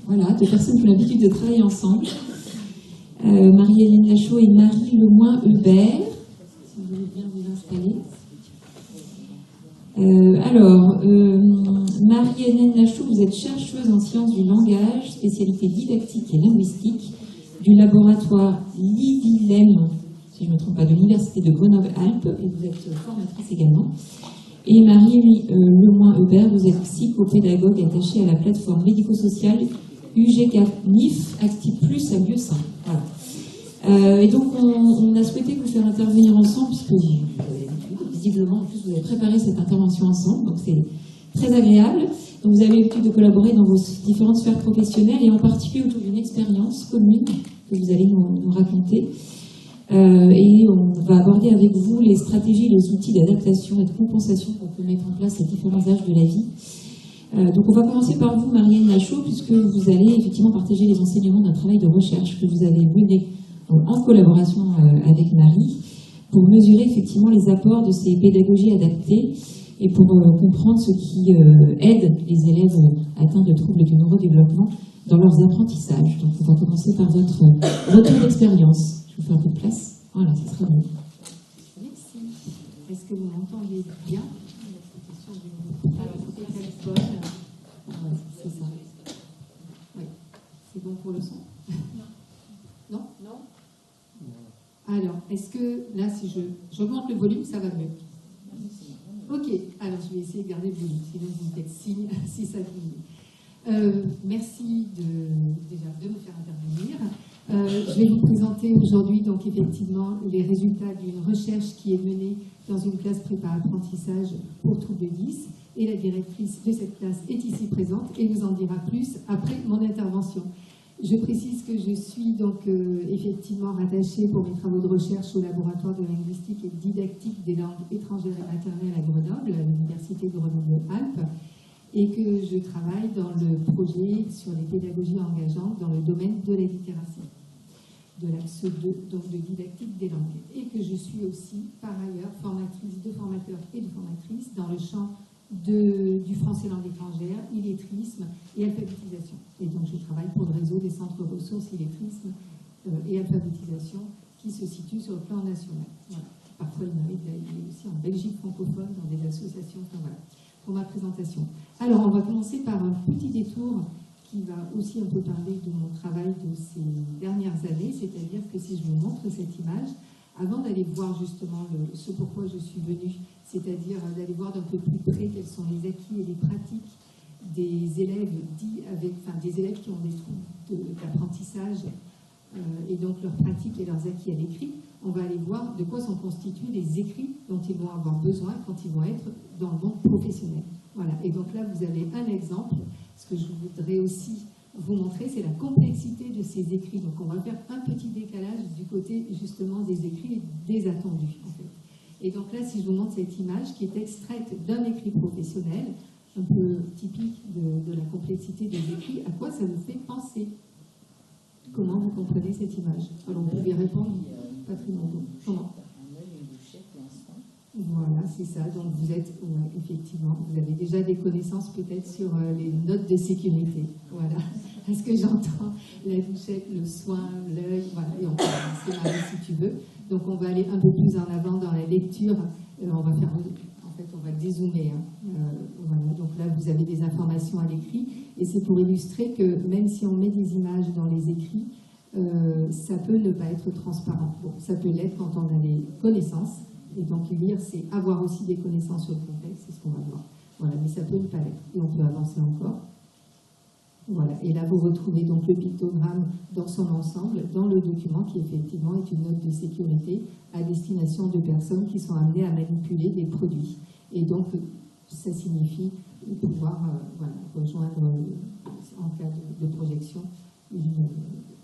Voilà, deux personnes qui ont l'habitude de travailler ensemble. Marie-Hélène Lachaud et Marie Lemoin-Hubert. Si vous voulez bien vous installer. Marie-Hélène Lachaud, vous êtes chercheuse en sciences du langage, spécialité didactique et linguistique du laboratoire Livilem, si je ne me trompe pas, de l'Université de Grenoble-Alpes, et vous êtes formatrice également. Et Marie Lemoin-Hubert, vous êtes psychopédagogue attachée à la plateforme médico-sociale UGK-NIF Active Plus à Lieu-Saint. Voilà. Et donc, on a souhaité vous faire intervenir ensemble, puisque visiblement, en plus, vous avez préparé cette intervention ensemble, donc c'est très agréable. Donc, vous avez l'habitude de collaborer dans vos différentes sphères professionnelles, et en particulier autour d'une expérience commune que vous allez nous raconter. Et on va aborder avec vous les stratégies, les outils d'adaptation et de compensation qu'on peut mettre en place à différents âges de la vie. Donc on va commencer par vous, Marie-Hélène Lachaud, puisque vous allez effectivement partager les enseignements d'un travail de recherche que vous avez mené en collaboration avec Marie pour mesurer effectivement les apports de ces pédagogies adaptées et pour comprendre ce qui aide les élèves atteints de troubles du neurodéveloppement dans leurs apprentissages. Donc on va commencer par votre retour d'expérience. Je vous fais un peu de place. Voilà, ça sera bon. Merci. Est-ce que vous m'entendez bien? Alors, c'est téléphone. Voilà, c'est ça. Oui. C'est bon pour le son? Non. Non. Alors, est-ce que là, si j'augmente le volume, ça va mieux? Ok. Alors, je vais essayer de garder le volume. Sinon, vous me faites signe si ça diminue. Merci déjà de me faire intervenir. Je vais vous présenter aujourd'hui donc effectivement les résultats d'une recherche qui est menée dans une classe prépa apprentissage pour troubles de 10 et la directrice de cette classe est ici présente et vous en dira plus après mon intervention. Je précise que je suis donc effectivement rattachée pour mes travaux de recherche au laboratoire de linguistique et didactique des langues étrangères et maternelles à Grenoble, à l'université de Grenoble-Alpes, et que je travaille dans le projet sur les pédagogies engageantes dans le domaine de la littératie, de l'axe 2, donc de didactique des langues, et que je suis aussi, par ailleurs, formatrice de formateurs et de formatrices dans le champ du français langue étrangère, illettrisme et alphabétisation. Et donc je travaille pour le réseau des centres ressources illettrisme et alphabétisation qui se situe sur le plan national. Voilà. Parfois, il m'arrive d'aller aussi en Belgique francophone dans des associations. Enfin, voilà, pour ma présentation. Alors, on va commencer par un petit détour qui va aussi un peu parler de mon travail de ces dernières années, c'est-à-dire que si je vous montre cette image, avant d'aller voir justement ce pourquoi je suis venue, c'est-à-dire d'aller voir d'un peu plus près quels sont les acquis et les pratiques des élèves des élèves qui ont des troubles d'apprentissage et donc leurs pratiques et leurs acquis à l'écrit, on va aller voir de quoi sont constitués les écrits dont ils vont avoir besoin quand ils vont être dans le monde professionnel. Voilà. Et donc là, vous avez un exemple. Ce que je voudrais aussi vous montrer, c'est la complexité de ces écrits. Donc on va faire un petit décalage du côté justement des écrits des attendus, en fait. Et donc là, si je vous montre cette image qui est extraite d'un écrit professionnel, un peu typique de la complexité des écrits, à quoi ça vous fait penser? Comment vous comprenez cette image? Alors vous pouvez répondre, Patrick Mondon. Comment? Voilà, c'est ça. Donc vous êtes, effectivement, vous avez déjà des connaissances peut-être sur les notes de sécurité. Voilà. Est-ce que j'entends la douchette, le soin, l'œil? Voilà, et on peut avancer Marie si tu veux. Donc on va aller un peu plus en avant dans la lecture. On va faire, en fait, on va dézoomer. Voilà. Donc là, vous avez des informations à l'écrit. Et c'est pour illustrer que même si on met des images dans les écrits, ça peut ne pas être transparent. Bon, ça peut l'être quand on a les connaissances. Et donc lire, c'est avoir aussi des connaissances sur le contexte, c'est ce qu'on va voir. Voilà, mais ça peut ne pas l'être. Et on peut avancer encore. Voilà, et là vous retrouvez donc le pictogramme dans son ensemble, dans le document qui effectivement est une note de sécurité à destination de personnes qui sont amenées à manipuler des produits. Et donc ça signifie pouvoir rejoindre, en cas de projection,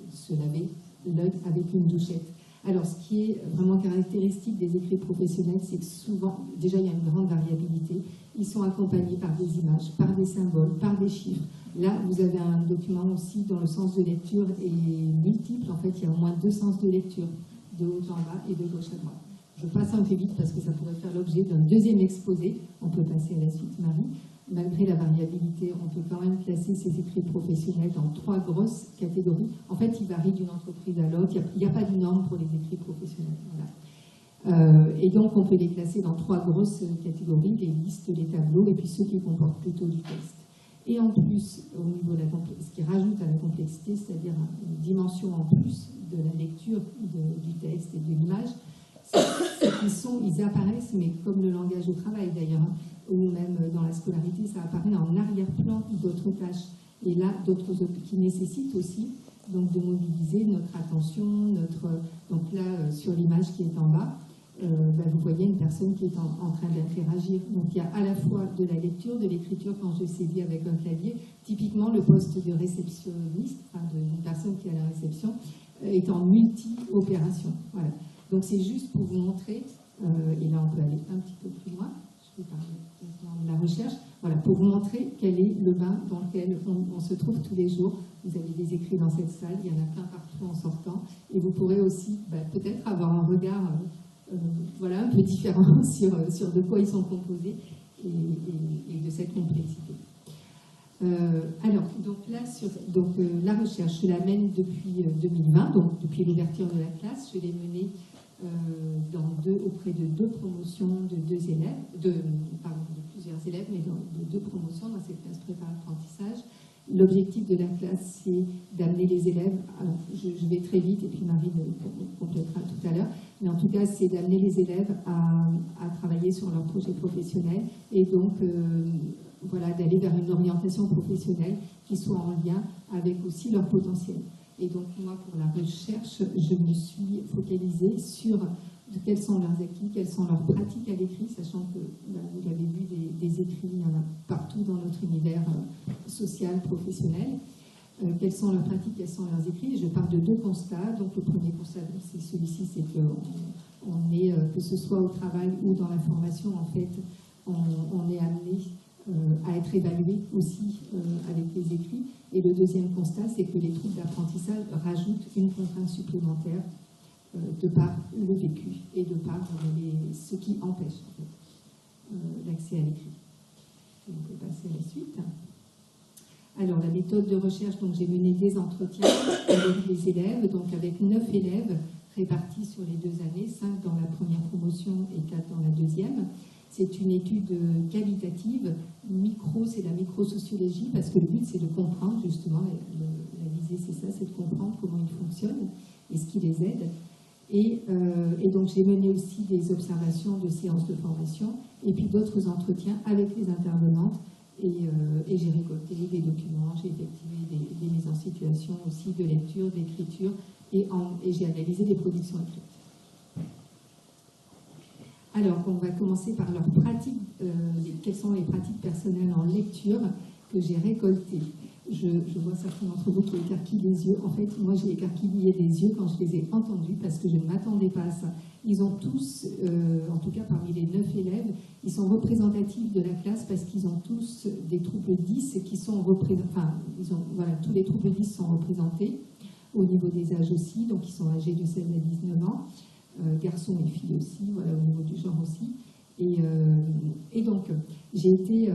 se laver l'œil avec une douchette. Alors, ce qui est vraiment caractéristique des écrits professionnels, c'est que souvent, déjà, il y a une grande variabilité. Ils sont accompagnés par des images, par des symboles, par des chiffres. Là, vous avez un document aussi dont le sens de lecture est multiple. En fait, il y a au moins 2 sens de lecture, de haut en bas et de gauche à droite. Je passe un peu vite parce que ça pourrait faire l'objet d'un deuxième exposé. On peut passer à la suite, Marie. malgré la variabilité, on peut quand même classer ces écrits professionnels dans 3 grosses catégories. En fait, ils varient d'une entreprise à l'autre. Il n'y a pas de norme pour les écrits professionnels. Voilà. Et donc, on peut les classer dans 3 grosses catégories, les listes, les tableaux, et puis ceux qui comportent plutôt du texte. Et en plus, au niveau de ce qui rajoute à la complexité, c'est-à-dire une dimension en plus de la lecture du texte et de l'image, ils apparaissent, mais comme le langage au travail d'ailleurs, hein, ou même dans la scolarité, ça apparaît en arrière-plan d'autres tâches. Et là, d'autres qui nécessitent aussi donc, de mobiliser notre attention, donc là, sur l'image qui est en bas, vous voyez une personne qui est en train d'interagir. Donc il y a à la fois de la lecture, de l'écriture quand je saisis avec un clavier. Typiquement, le poste de réceptionniste, enfin d'une personne qui est à la réception, est en multi-opération. Voilà. Donc c'est juste pour vous montrer, et là on peut aller un petit peu plus loin, je vais parler maintenant de la recherche, voilà, pour vous montrer quel est le bain dans lequel on se trouve tous les jours. Vous avez des écrits dans cette salle, il y en a plein partout en sortant, et vous pourrez aussi peut-être avoir un regard voilà, un peu différent sur de quoi ils sont composés et de cette complexité. Alors, donc là, la recherche, je la mène depuis 2020, donc depuis l'ouverture de la classe. Je l'ai menée auprès de 2 promotions de 2 élèves, de plusieurs élèves, mais de 2 promotions dans cette classe prépa apprentissage. L'objectif de la classe, c'est d'amener les élèves, alors je vais très vite et puis Marie complétera tout à l'heure, mais en tout cas, c'est d'amener les élèves à travailler sur leur projet professionnel et donc voilà, d'aller vers une orientation professionnelle qui soit en lien avec aussi leur potentiel. Et donc moi, pour la recherche, je me suis focalisée sur quels sont leurs acquis, quelles sont leurs pratiques à l'écrit, sachant que, vous l'avez vu, des écrits, il y en a partout dans notre univers social, professionnel. Quelles sont leurs pratiques, quels sont leurs écrits. Je pars de 2 constats. Donc le premier constat, c'est celui-ci, c'est qu'on est, que ce soit au travail ou dans la formation, en fait, on est amené à être évalué aussi avec les écrits. Et le deuxième constat, c'est que les troubles d'apprentissage rajoutent une contrainte supplémentaire de par le vécu et de par ce qui empêche en fait, l'accès à l'écrit. On peut passer à la suite. Alors, la méthode de recherche, donc j'ai mené des entretiens avec les élèves, donc avec 9 élèves répartis sur les 2 années, 5 dans la première promotion et 4 dans la deuxième. C'est une étude qualitative, c'est la microsociologie, parce que le but c'est de comprendre justement, la visée c'est ça, c'est de comprendre comment ils fonctionnent et ce qui les aide. Et donc j'ai mené aussi des observations de séances de formation et puis d'autres entretiens avec les intervenantes et j'ai récolté des documents, j'ai effectué des mises en situation aussi de lecture, d'écriture et j'ai analysé des productions écrites. Alors, on va commencer par leurs pratiques, quelles sont les pratiques personnelles en lecture que j'ai récoltées. Je vois certains d'entre vous qui écarquillent les yeux. En fait, moi, j'ai écarquillé les yeux quand je les ai entendus parce que je ne m'attendais pas à ça. Ils ont tous, en tout cas parmi les 9 élèves, ils sont représentatifs de la classe parce qu'ils ont tous des troubles 10 qui sont représentés, enfin, voilà, tous les troubles 10 sont représentés au niveau des âges aussi, donc ils sont âgés de 16 à 19 ans. Garçons et filles aussi, voilà, au niveau du genre aussi. Et donc, j'ai été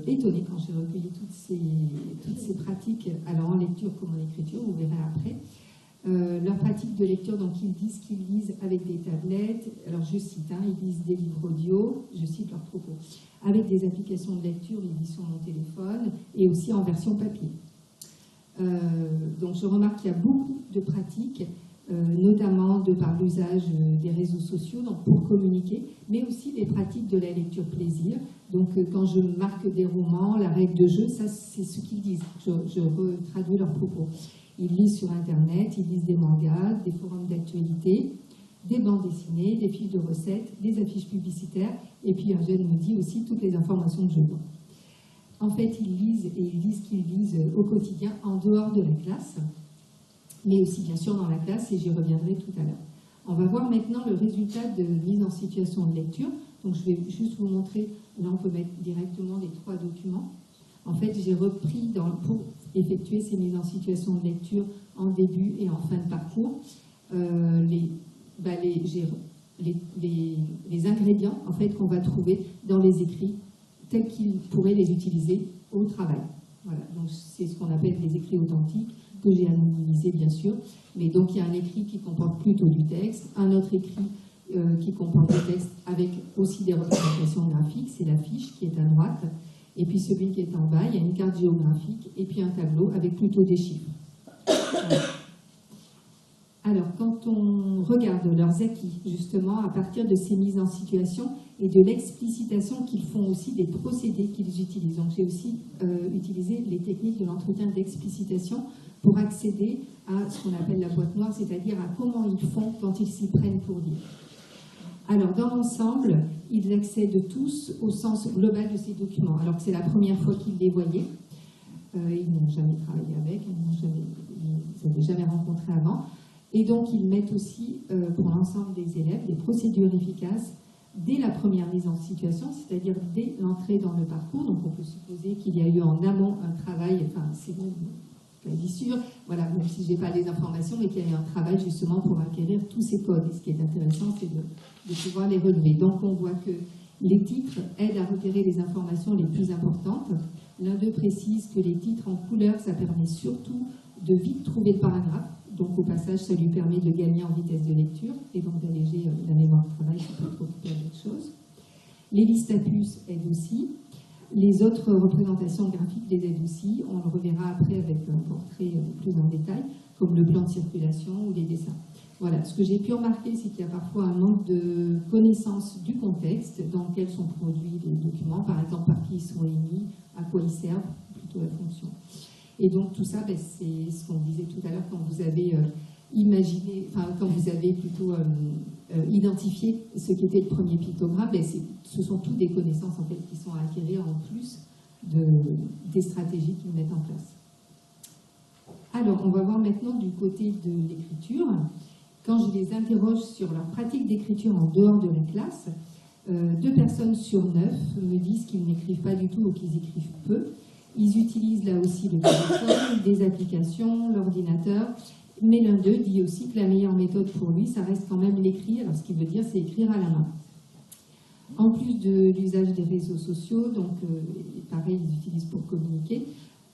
étonnée quand j'ai recueilli toutes ces pratiques, alors en lecture comme en écriture, vous verrez après. Leur pratique de lecture, donc ils disent qu'ils lisent avec des tablettes, alors je cite, hein, ils lisent des livres audio, je cite leurs propos, avec des applications de lecture, ils lisent sur mon téléphone, et aussi en version papier. Donc je remarque qu'il y a beaucoup de pratiques, notamment de par l'usage des réseaux sociaux donc pour communiquer, mais aussi des pratiques de la lecture plaisir. Donc quand je marque des romans, la règle de jeu, ça c'est ce qu'ils disent, je retraduis leurs propos. Ils lisent sur Internet, ils lisent des mangas, des forums d'actualité, des bandes dessinées, des fiches de recettes, des affiches publicitaires, et puis un jeune me dit aussi toutes les informations de jeux. En fait, ils lisent et ils disent qu'ils lisent au quotidien en dehors de la classe, mais aussi bien sûr dans la classe, et j'y reviendrai tout à l'heure. On va voir maintenant le résultat de mise en situation de lecture. Donc je vais juste vous montrer, là on peut mettre directement les 3 documents. En fait, j'ai repris pour effectuer ces mises en situation de lecture en début et en fin de parcours, les ingrédients en fait, qu'on va trouver dans les écrits tels qu'ils pourraient les utiliser au travail. Voilà, donc c'est ce qu'on appelle les écrits authentiques, que j'ai anonymisés bien sûr. Mais donc il y a un écrit qui comporte plutôt du texte, un autre écrit qui comporte du texte avec aussi des représentations graphiques, c'est la fiche qui est à droite, et puis celui qui est en bas, il y a une carte géographique, et puis un tableau avec plutôt des chiffres. Voilà. Alors, quand on regarde leurs acquis, justement, à partir de ces mises en situation et de l'explicitation qu'ils font aussi des procédés qu'ils utilisent. Donc, j'ai aussi utilisé les techniques de l'entretien d'explicitation pour accéder à ce qu'on appelle la boîte noire, c'est-à-dire à comment ils font quand ils s'y prennent pour dire. Alors, dans l'ensemble, ils accèdent tous au sens global de ces documents, alors que c'est la première fois qu'ils les voyaient. Ils n'ont jamais travaillé avec, ils n'avaient jamais rencontré avant. Et donc, ils mettent aussi, pour l'ensemble des élèves, des procédures efficaces dès la première mise en situation, c'est-à-dire dès l'entrée dans le parcours. Donc, on peut supposer qu'il y a eu en amont un travail, enfin, c'est quasi sûr, voilà, même si je n'ai pas les informations, mais qu'il y a eu un travail justement pour acquérir tous ces codes. Et ce qui est intéressant, c'est de pouvoir les relever. Donc, on voit que les titres aident à repérer les informations les plus importantes. L'un d'eux précise que les titres en couleur, ça permet surtout de vite trouver le paragraphe. Donc au passage, ça lui permet de gagner en vitesse de lecture et donc d'alléger la mémoire de travail qui peut être occupée à d'autres choses. Les listes à puces aident aussi. Les autres représentations graphiques les aident aussi. On le reverra après avec un portrait plus en détail, comme le plan de circulation ou les dessins. Voilà, ce que j'ai pu remarquer, c'est qu'il y a parfois un manque de connaissance du contexte dans lequel sont produits les documents, par exemple par qui ils sont émis, à quoi ils servent, plutôt la fonction. Et donc tout ça, c'est ce qu'on disait tout à l'heure quand vous avez imaginé, enfin quand vous avez plutôt identifié ce qu'était le premier pictogramme, ce sont toutes des connaissances en fait qui sont à acquérir en plus des stratégies qu'ils mettent en place. Alors on va voir maintenant du côté de l'écriture. Quand je les interroge sur leur pratique d'écriture en dehors de la classe, 2 personnes sur 9 me disent qu'ils n'écrivent pas du tout ou qu'ils écrivent peu. Ils utilisent là aussi le téléphone, des applications, l'ordinateur, mais l'un d'eux dit aussi que la meilleure méthode pour lui, ça reste quand même l'écrit. Alors ce qu'il veut dire, c'est écrire à la main. En plus de l'usage des réseaux sociaux, donc pareil, ils utilisent pour communiquer,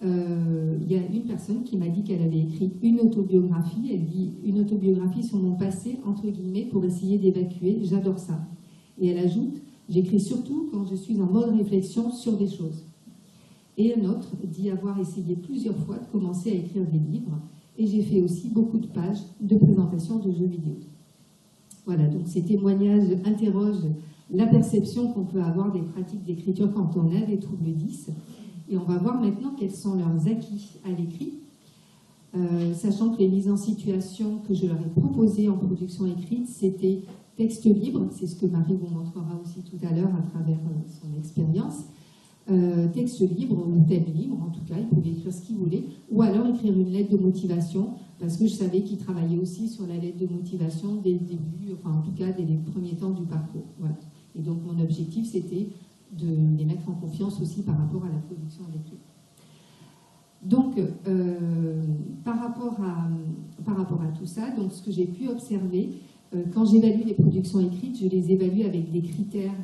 il y a une personne qui m'a dit qu'elle avait écrit une autobiographie. Elle dit « une autobiographie sur mon passé, entre guillemets, pour essayer d'évacuer, j'adore ça ». Et elle ajoute « j'écris surtout quand je suis en mode réflexion sur des choses ». Et un autre dit avoir essayé plusieurs fois de commencer à écrire des livres, et j'ai fait aussi beaucoup de pages de présentation de jeux vidéo. Voilà, donc ces témoignages interrogent la perception qu'on peut avoir des pratiques d'écriture quand on a des troubles 10. Et on va voir maintenant quels sont leurs acquis à l'écrit, sachant que les mises en situation que je leur ai proposées en production écrite, c'était texte libre, c'est ce que Marie vous montrera aussi tout à l'heure à travers son expérience. Texte libre ou thème libre, en tout cas, ils pouvaient écrire ce qu'ils voulaient, ou alors écrire une lettre de motivation, parce que je savais qu'ils travaillaient aussi sur la lettre de motivation dès le début, enfin en tout cas dès les premiers temps du parcours. Voilà. Et donc mon objectif, c'était de les mettre en confiance aussi par rapport à la production d'écriture. Donc, par rapport à tout ça, donc ce que j'ai pu observer, quand j'évalue les productions écrites, je les évalue avec des critères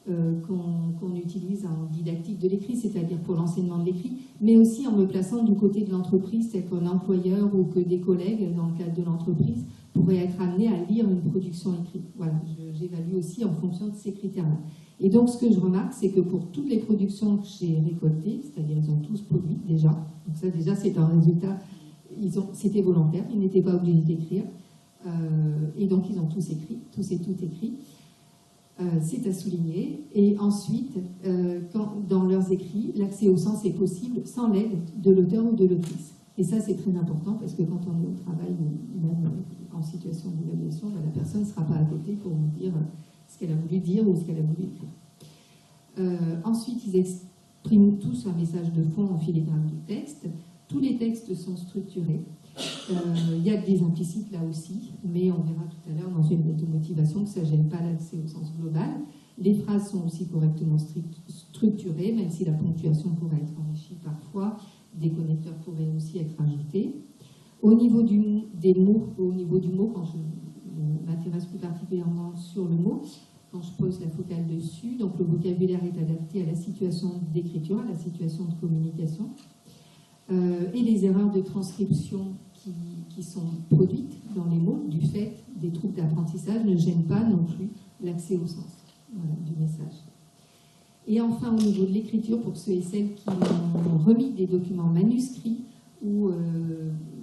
qu'on utilise en didactique de l'écrit, c'est-à-dire pour l'enseignement de l'écrit, mais aussi en me plaçant du côté de l'entreprise, c'est qu'un employeur ou que des collègues, dans le cadre de l'entreprise, pourraient être amenés à lire une production écrite. Voilà, j'évalue aussi en fonction de ces critères-là. Et donc, ce que je remarque, c'est que pour toutes les productions que j'ai récoltées, c'est-à-dire ils ont tous produit déjà, donc ça déjà c'est un résultat, c'était volontaire, ils n'étaient pas obligés d'écrire, et donc ils ont tous écrit, tous et toutes écrit. C'est à souligner. Et ensuite, dans leurs écrits, l'accès au sens est possible sans l'aide de l'auteur ou de l'autrice. Et ça, c'est très important parce que quand on est au travail ou même en situation d'évaluation, la personne ne sera pas à côté pour vous dire ce qu'elle a voulu dire ou ce qu'elle a voulu écrire. Ensuite, ils expriment tous un message de fond en filigrane du texte. Tous les textes sont structurés. Il y a des implicites là aussi, mais on verra tout à l'heure dans une lettre de motivation que ça ne gêne pas l'accès au sens global. Les phrases sont aussi correctement structurées, même si la ponctuation pourrait être enrichie parfois, des connecteurs pourraient aussi être ajoutés. Au niveau des mots, quand je m'intéresse plus particulièrement sur le mot, quand je pose la focale dessus. Donc le vocabulaire est adapté à la situation d'écriture, à la situation de communication. Et les erreurs de transcription qui sont produites dans les mots du fait des troubles d'apprentissage ne gênent pas non plus l'accès au sens du message. Et enfin, au niveau de l'écriture, pour ceux et celles qui ont remis des documents manuscrits ou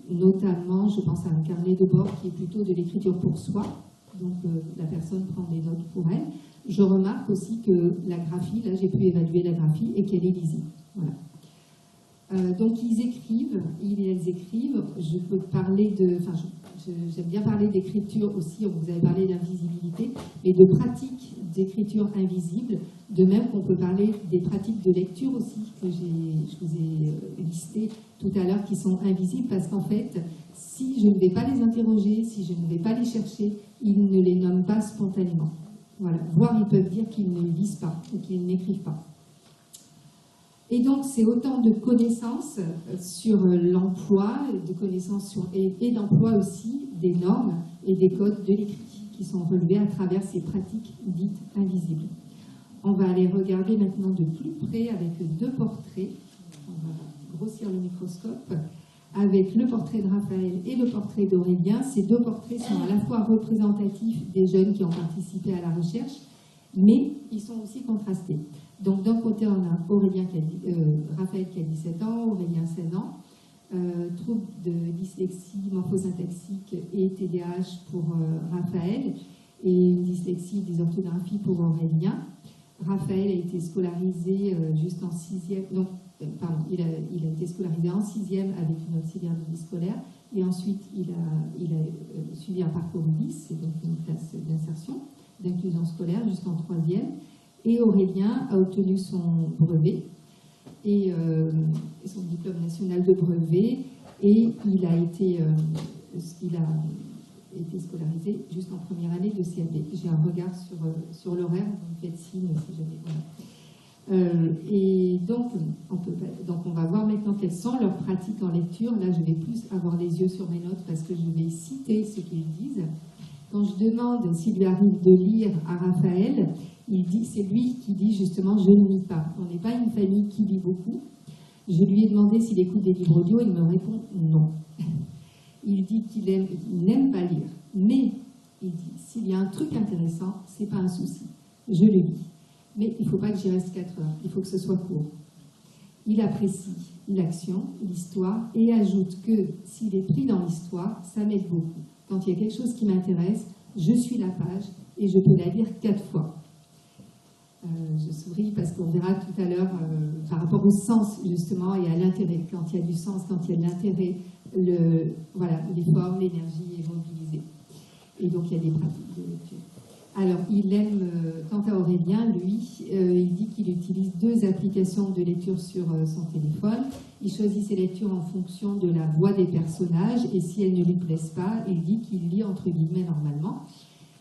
notamment, je pense à un carnet de bord qui est plutôt de l'écriture pour soi, donc la personne prend des notes pour elle. Je remarque aussi que la graphie, là j'ai pu évaluer la graphie et qu'elle est lisible. Voilà. Donc ils écrivent, elles écrivent, je peux parler de, enfin j'aime bien parler d'écriture aussi, vous avez parlé d'invisibilité, mais de pratiques d'écriture invisible, de même qu'on peut parler des pratiques de lecture aussi, que je vous ai listées tout à l'heure, qui sont invisibles, parce qu'en fait, si je ne vais pas les interroger, si je ne vais pas les chercher, ils ne les nomment pas spontanément. Voilà. Voire ils peuvent dire qu'ils ne lisent pas, ou qu'ils n'écrivent pas. Et donc, c'est autant de connaissances sur l'emploi, de connaissances sur, et d'emploi aussi des normes et des codes de l'écrit qui sont relevés à travers ces pratiques dites invisibles. On va aller regarder maintenant de plus près avec deux portraits. On va grossir le microscope. Avec le portrait de Raphaël et le portrait d'Aurélien. Ces deux portraits sont à la fois représentatifs des jeunes qui ont participé à la recherche, mais ils sont aussi contrastés. Donc d'un côté, on a Raphaël qui a 17 ans, Aurélien 16 ans, trouble de dyslexie morphosyntaxique et TDAH pour Raphaël, et une dyslexie dysorthographie pour Aurélien. Raphaël a été scolarisé juste en 6e, non, pardon, il a été scolarisé en 6e avec une auxiliaire de vie scolaire, et ensuite il a suivi un parcours ULIS, c'est donc une classe d'insertion, d'inclusion scolaire jusqu'en 3e. Et Aurélien a obtenu son brevet et son diplôme national de brevet, et il a été scolarisé juste en première année de CAP. J'ai un regard sur l'horaire, vous me faites signe si jamais. Voilà. Et donc on va voir maintenant quelles sont leurs pratiques en lecture. Là, je vais plus avoir les yeux sur mes notes parce que je vais citer ce qu'ils disent. Quand je demande s'il lui arrive de lire à Raphaël, c'est lui qui dit justement « je ne lis pas ». On n'est pas une famille qui lit beaucoup. Je lui ai demandé s'il écoute des livres audio, il me répond « non ». Il dit qu'il n'aime pas lire, mais il dit « s'il y a un truc intéressant, c'est pas un souci, je le lis. Mais il ne faut pas que j'y reste 4 heures, il faut que ce soit court ». Il apprécie l'action, l'histoire, et ajoute que s'il est pris dans l'histoire, ça m'aide beaucoup. Quand il y a quelque chose qui m'intéresse, je suis la page et je peux la lire 4 fois. Je souris parce qu'on verra tout à l'heure par rapport au sens justement et à l'intérêt. Quand il y a du sens, quand il y a de l'intérêt, voilà, les formes, l'énergie est mobilisée. Et donc il y a des pratiques de lecture. Alors il aime, quant à Aurélien, lui, il dit qu'il utilise 2 applications de lecture sur son téléphone. Il choisit ses lectures en fonction de la voix des personnages, et si elles ne lui plaisent pas, il dit qu'il lit entre guillemets normalement.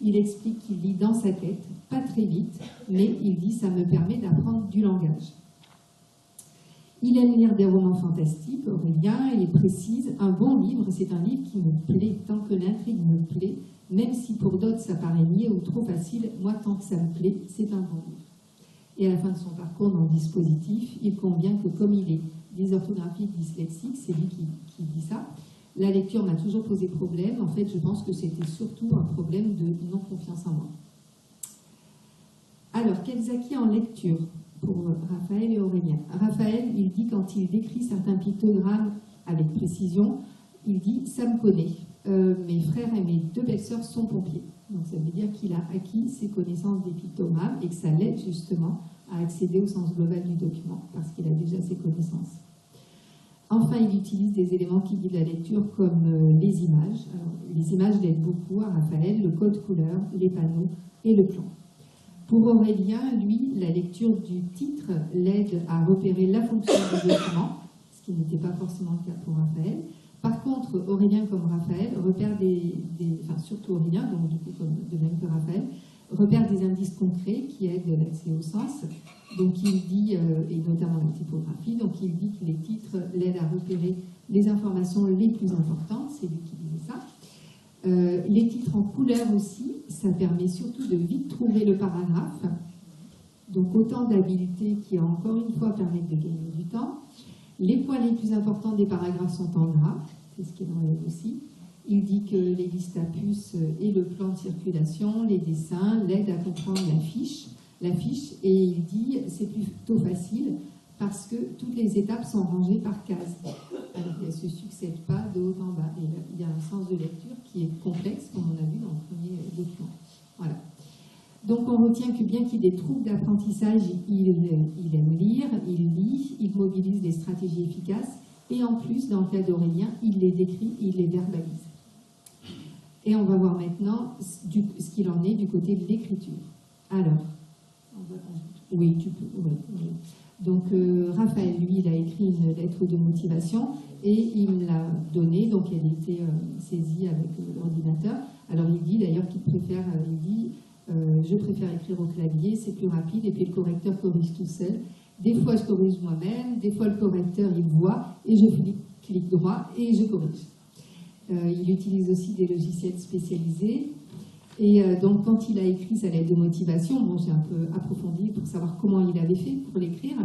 Il explique qu'il lit dans sa tête, pas très vite, mais il dit « ça me permet d'apprendre du langage ». Il aime lire des romans fantastiques, Aurélien, et il précise « un bon livre, c'est un livre qui me plaît tant que l'intrigue me plaît, même si pour d'autres ça paraît niais ou trop facile, moi tant que ça me plaît, c'est un bon livre ». Et à la fin de son parcours dans le dispositif, il convient que comme il est dysorthographique, dyslexique, c'est lui qui dit ça, la lecture m'a toujours posé problème. En fait, je pense que c'était surtout un problème de non-confiance en moi. Alors, quels acquis en lecture pour Raphaël et Aurélien? Raphaël, il dit quand il décrit certains pictogrammes avec précision, il dit « ça me connaît. Mes frères et mes 2 belles-sœurs sont pompiers ». Donc ça veut dire qu'il a acquis ses connaissances des pictogrammes et que ça l'aide justement à accéder au sens global du document parce qu'il a déjà ses connaissances. Enfin, il utilise des éléments qui guident la lecture comme les images. Alors, les images l'aident beaucoup à Raphaël, le code couleur, les panneaux et le plan. Pour Aurélien, lui, la lecture du titre l'aide à repérer la fonction du document, ce qui n'était pas forcément le cas pour Raphaël. Par contre, Aurélien comme Raphaël repère enfin surtout Aurélien, donc du coup de même que Raphaël, repère des indices concrets qui aident l'accès au sens. Donc il dit, et notamment la typographie, donc il dit que les titres l'aident à repérer les informations les plus importantes, c'est lui qui disait ça. Les titres en couleur aussi, ça permet surtout de vite trouver le paragraphe. Donc autant d'habiletés qui, encore une fois, permettent de gagner du temps. Les points les plus importants des paragraphes sont en gras, c'est ce qu'il relève aussi. Il dit que les listes à puces et le plan de circulation, les dessins, l'aident à comprendre la fiche, et il dit c'est plutôt facile parce que toutes les étapes sont rangées par cases. Alors elles ne se succèdent pas de haut en bas. Et il y a un sens de lecture qui est complexe, comme on a vu dans le premier document. Voilà. Donc on retient que bien qu'il ait des troubles d'apprentissage, il aime lire, il lit, il mobilise des stratégies efficaces, et en plus, dans le cas d'Aurélien, il les décrit, il les verbalise. Et on va voir maintenant ce qu'il en est du côté de l'écriture. Alors, oui, tu peux. Oui, oui. Donc, Raphaël, lui, il a écrit une lettre de motivation et il me l'a donnée, donc elle était saisie avec l'ordinateur. Alors, il dit d'ailleurs qu'il préfère, je préfère écrire au clavier, c'est plus rapide, et puis le correcteur corrige tout seul. Des fois, je corrige moi-même, des fois, le correcteur, il voit, et je clique droit et je corrige. Il utilise aussi des logiciels spécialisés. Et donc, quand il a écrit sa lettre de motivation, bon, j'ai un peu approfondi pour savoir comment il avait fait pour l'écrire.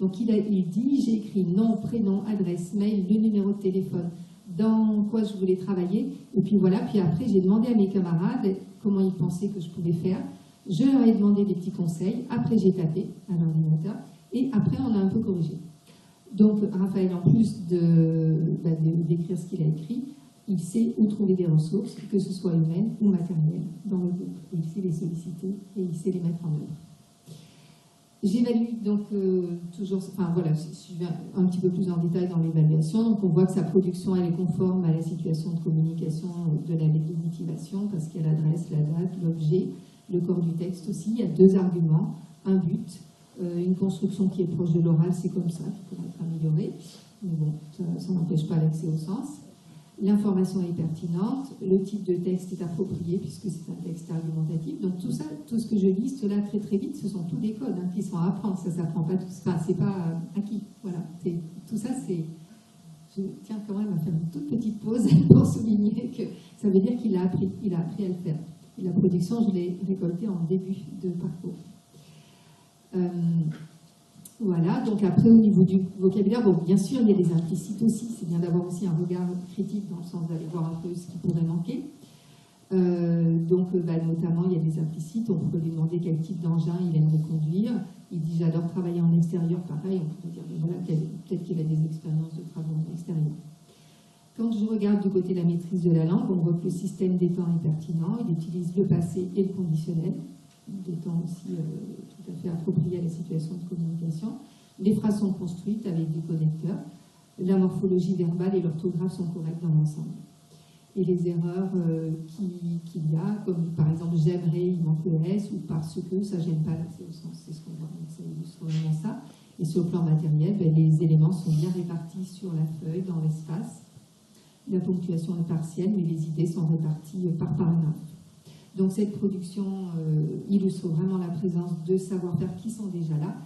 Donc, il dit, j'ai écrit nom, prénom, adresse, mail, le numéro de téléphone, dans quoi je voulais travailler. Et puis voilà, puis après, j'ai demandé à mes camarades comment ils pensaient que je pouvais faire. Je leur ai demandé des petits conseils. Après, j'ai tapé à l'ordinateur. Et après, on a un peu corrigé. Donc, Raphaël, en plus d'écrire ce qu'il a écrit, il sait où trouver des ressources, que ce soit humaines ou matérielles, dans le groupe. Il sait les solliciter et il sait les mettre en œuvre. J'évalue donc toujours, enfin voilà, je vais un petit peu plus en détail dans l'évaluation. Donc on voit que sa production, elle est conforme à la situation de communication de la lettre de motivation, parce qu'elle adresse la date, l'objet, le corps du texte aussi. Il y a deux arguments, un but, une construction qui est proche de l'oral, c'est comme ça, qui pourrait être améliorée. Mais bon, ça n'empêche pas l'accès au sens. L'information est pertinente, le type de texte est approprié puisque c'est un texte argumentatif. Donc tout ça, tout ce que je liste là très très vite, ce sont tous des codes qui sont à apprendre. Ça ne s'apprend pas tout ça, enfin, c'est pas acquis. Voilà. Tout ça, c'est. Je tiens quand même à faire une toute petite pause pour souligner que ça veut dire qu'il a appris à le faire. Et la production, je l'ai récoltée en début de parcours. Voilà, donc après au niveau du vocabulaire, bon, bien sûr il y a des implicites aussi, c'est bien d'avoir aussi un regard critique dans le sens d'aller voir un peu ce qui pourrait manquer. Notamment il y a des implicites, on pourrait lui demander quel type d'engin il aimerait conduire. Il dit j'adore travailler en extérieur, pareil, on pourrait dire voilà, peut-être qu'il a des expériences de travaux en extérieur. Quand je regarde du côté de la maîtrise de la langue, on voit que le système des temps est pertinent, il utilise le passé et le conditionnel. Des temps aussi tout à fait appropriés à la situation de communication. Les phrases sont construites avec des connecteurs. La morphologie verbale et l'orthographe sont correctes dans l'ensemble. Et les erreurs qu'il y a, comme par exemple j'aimerais, il manque le S, ou parce que ça ne gêne pas l'accès au sens. C'est ce qu'on voit, donc ça illustre vraiment ça. Et sur le plan matériel, les éléments sont bien répartis sur la feuille, dans l'espace. La ponctuation est partielle, mais les idées sont réparties par paragraphe. Donc cette production illustre vraiment la présence de savoir-faire qui sont déjà là.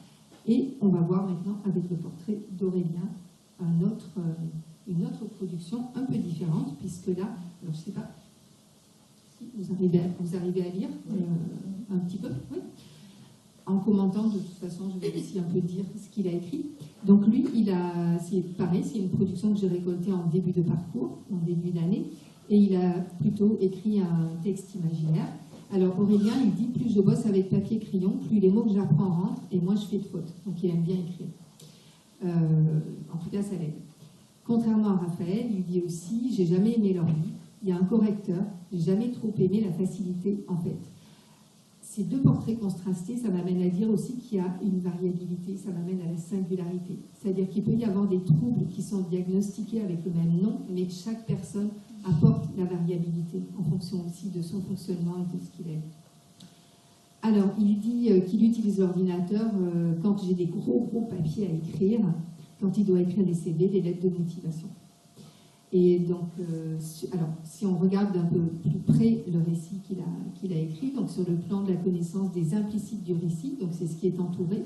Et on va voir maintenant avec le portrait d'Aurélien une autre production un peu différente, puisque là, alors je ne sais pas si vous arrivez à lire un petit peu, oui. En commentant, de toute façon, je vais aussi un peu dire ce qu'il a écrit. Donc lui, c'est pareil, c'est une production que j'ai récoltée en début de parcours, en début d'année. Et il a plutôt écrit un texte imaginaire. Alors Aurélien, il dit, plus je bosse avec papier et crayon, plus les mots que j'apprends rentrent, et moins je fais de fautes. Donc il aime bien écrire. En tout cas, ça l'aide. Contrairement à Raphaël, il dit aussi, j'ai jamais aimé l'ordi. Il y a un correcteur, j'ai jamais trop aimé la facilité, en fait. Ces deux portraits contrastés, ça m'amène à dire aussi qu'il y a une variabilité, ça m'amène à la singularité. C'est-à-dire qu'il peut y avoir des troubles qui sont diagnostiqués avec le même nom, mais que chaque personne apporte la variabilité en fonction aussi de son fonctionnement et de ce qu'il est. Alors, il dit qu'il utilise l'ordinateur quand j'ai des gros papiers à écrire, quand il doit écrire des CV, des lettres de motivation. Et donc, alors, si on regarde d'un peu plus près le récit qu'il a écrit, donc sur le plan de la connaissance des implicites du récit, donc c'est ce qui est entouré,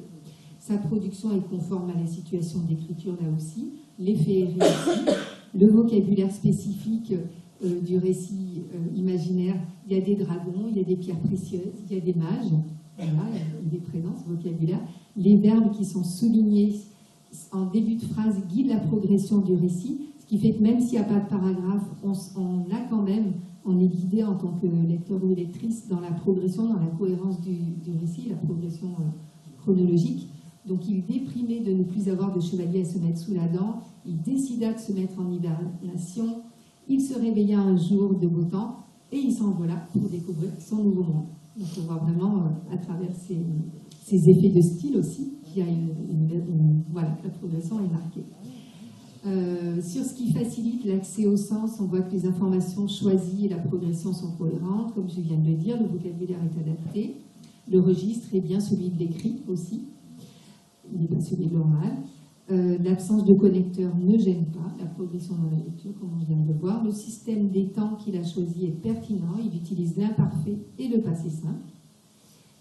sa production est conforme à la situation d'écriture là aussi, l'effet est réussi, le vocabulaire spécifique du récit imaginaire. Il y a des dragons, il y a des pierres précieuses, il y a des mages. Voilà, il est présent ce vocabulaire. Les verbes qui sont soulignés en début de phrase guident la progression du récit, ce qui fait que même s'il n'y a pas de paragraphe, on a quand même, on est guidé en tant que lecteur ou lectrice dans la progression, dans la cohérence du récit, la progression chronologique. Donc il déprimait de ne plus avoir de chevalier à se mettre sous la dent, il décida de se mettre en hibernation, il se réveilla un jour de beau temps et il s'envola pour découvrir son nouveau monde. Donc on voit vraiment à travers ces effets de style aussi qu'il y a voilà, la progression est marquée. Sur ce qui facilite l'accès au sens, on voit que les informations choisies et la progression sont cohérentes, comme je viens de le dire, le vocabulaire est adapté, le registre est bien celui de l'écrit aussi, il n'est pas celui de l'oral. L'absence de connecteur ne gêne pas la progression dans la lecture, comme on vient de le voir. Le système des temps qu'il a choisi est pertinent, il utilise l'imparfait et le passé simple.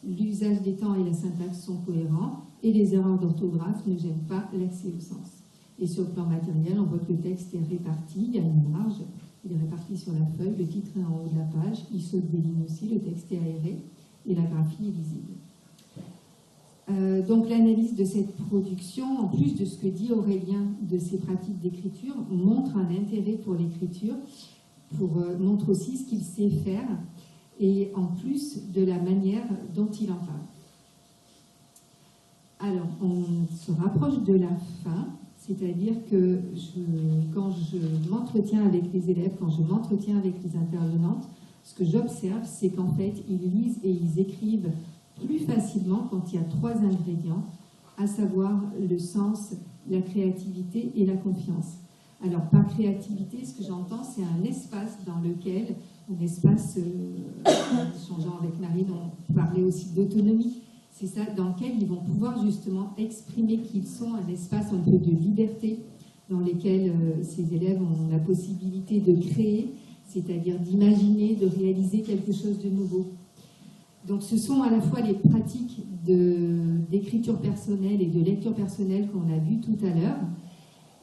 L'usage des temps et la syntaxe sont cohérents et les erreurs d'orthographe ne gênent pas l'accès au sens. Et sur le plan matériel, on voit que le texte est réparti, il y a une marge, il est réparti sur la feuille, le titre est en haut de la page, il saute des lignes aussi, le texte est aéré et la graphie est visible. Donc l'analyse de cette production, en plus de ce que dit Aurélien de ses pratiques d'écriture, montre un intérêt pour l'écriture, montre aussi ce qu'il sait faire, et en plus de la manière dont il en parle. Alors, on se rapproche de la fin, c'est-à-dire que quand je m'entretiens avec les élèves, quand je m'entretiens avec les intervenantes, ce que j'observe, c'est qu'en fait, ils lisent et ils écrivent plus facilement quand il y a 3 ingrédients, à savoir le sens, la créativité et la confiance. Alors, par créativité, ce que j'entends, c'est un espace dans lequel, un espace, changeant avec Marine, on parlait aussi d'autonomie, c'est ça, dans lequel ils vont pouvoir justement exprimer qu'ils sont, un espace un peu de liberté, dans lequel ces élèves ont la possibilité de créer, c'est-à-dire d'imaginer, de réaliser quelque chose de nouveau. Donc ce sont à la fois les pratiques d'écriture personnelle et de lecture personnelle qu'on a vues tout à l'heure,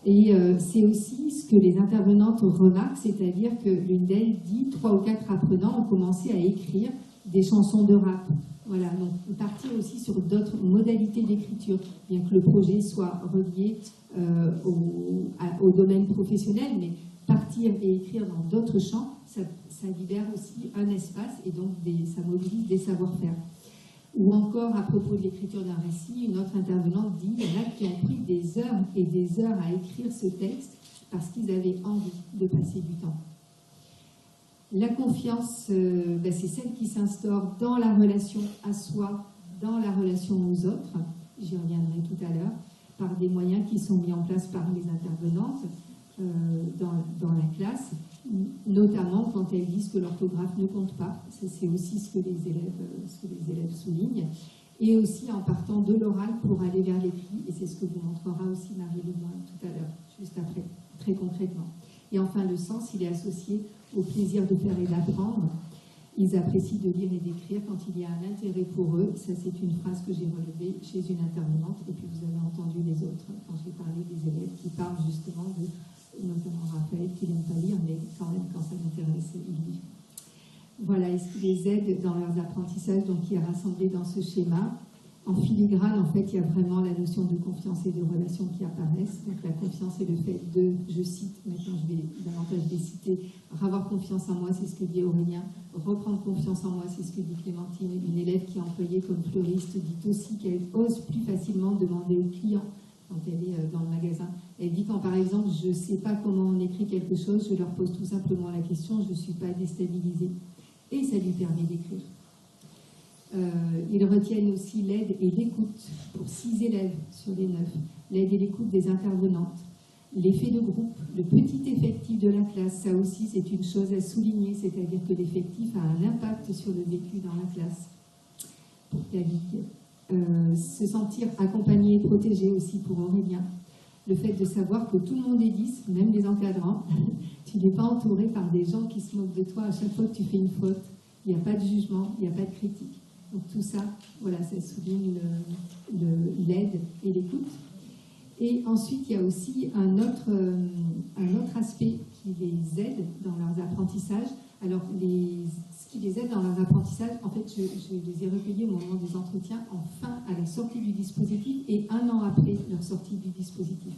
et c'est aussi ce que les intervenantes remarquent, c'est-à-dire que l'une d'elles dit 3 ou 4 apprenants ont commencé à écrire des chansons de rap. Voilà, donc partir aussi sur d'autres modalités d'écriture, bien que le projet soit relié au domaine professionnel, mais partir et écrire dans d'autres champs, ça libère aussi un espace et donc ça mobilise des savoir-faire. Ou encore, à propos de l'écriture d'un récit, une autre intervenante dit il y en a qui ont pris des heures et des heures à écrire ce texte parce qu'ils avaient envie de passer du temps. La confiance, c'est celle qui s'instaure dans la relation à soi, dans la relation aux autres, j'y reviendrai tout à l'heure, par des moyens qui sont mis en place par les intervenantes dans la classe, notamment quand elles disent que l'orthographe ne compte pas. C'est aussi ce que les élèves soulignent. Et aussi en partant de l'oral pour aller vers l'écrit, et c'est ce que vous montrera aussi Marie Lemoine tout à l'heure, juste après, très concrètement. Et enfin, le sens, il est associé au plaisir de faire et d'apprendre. Ils apprécient de lire et d'écrire quand il y a un intérêt pour eux. Ça, c'est une phrase que j'ai relevée chez une intervenante, et puis vous avez entendu les autres quand j'ai parlé des élèves qui parlent justement notamment Raphaël, qui n'aime pas lire, mais quand même, quand ça l'intéresse, il lit. Voilà, et ce qui les aide dans leurs apprentissages, donc qui est rassemblé dans ce schéma. En filigrane, en fait, il y a vraiment la notion de confiance et de relation qui apparaissent. Donc la confiance est le fait de, je cite, maintenant je vais davantage les citer, avoir confiance en moi, c'est ce que dit Aurélien, reprendre confiance en moi, c'est ce que dit Clémentine, une élève qui est employée comme fleuriste dit aussi qu'elle ose plus facilement demander aux clients quand elle est dans le magasin. Elle dit quand par exemple je ne sais pas comment on écrit quelque chose, je leur pose tout simplement la question, je ne suis pas déstabilisée. Et ça lui permet d'écrire. Ils retiennent aussi l'aide et l'écoute pour 6 élèves sur les 9, l'aide et l'écoute des intervenantes, l'effet de groupe, le petit effectif de la classe, ça aussi c'est une chose à souligner, c'est-à-dire que l'effectif a un impact sur le vécu dans la classe. Pour Camille, se sentir accompagné et protégé aussi pour Aurélien, le fait de savoir que tout le monde est 10, même les encadrants, tu n'es pas entouré par des gens qui se moquent de toi à chaque fois que tu fais une faute, il n'y a pas de jugement, il n'y a pas de critique. Donc tout ça, voilà, ça souligne l'aide et l'écoute. Et ensuite, il y a aussi un autre aspect qui les aide dans leurs apprentissages. Alors, ce qui les aide dans leurs apprentissages, en fait, je les ai recueillis au moment des entretiens, à la sortie du dispositif et 1 an après leur sortie du dispositif.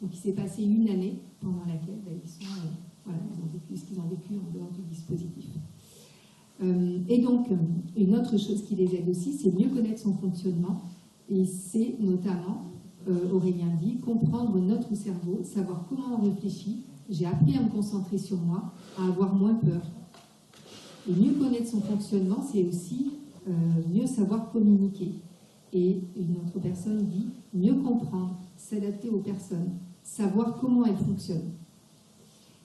Donc, il s'est passé une année pendant laquelle ils ont vécu ce qu'ils ont vécu en dehors du dispositif. Et donc, une autre chose qui les aide aussi, c'est mieux connaître son fonctionnement. Et c'est notamment, Aurélien dit, comprendre notre cerveau, savoir comment on réfléchit. J'ai appris à me concentrer sur moi, à avoir moins peur. Et mieux connaître son fonctionnement, c'est aussi mieux savoir communiquer. Et une autre personne dit, mieux comprendre, s'adapter aux personnes, savoir comment elles fonctionnent.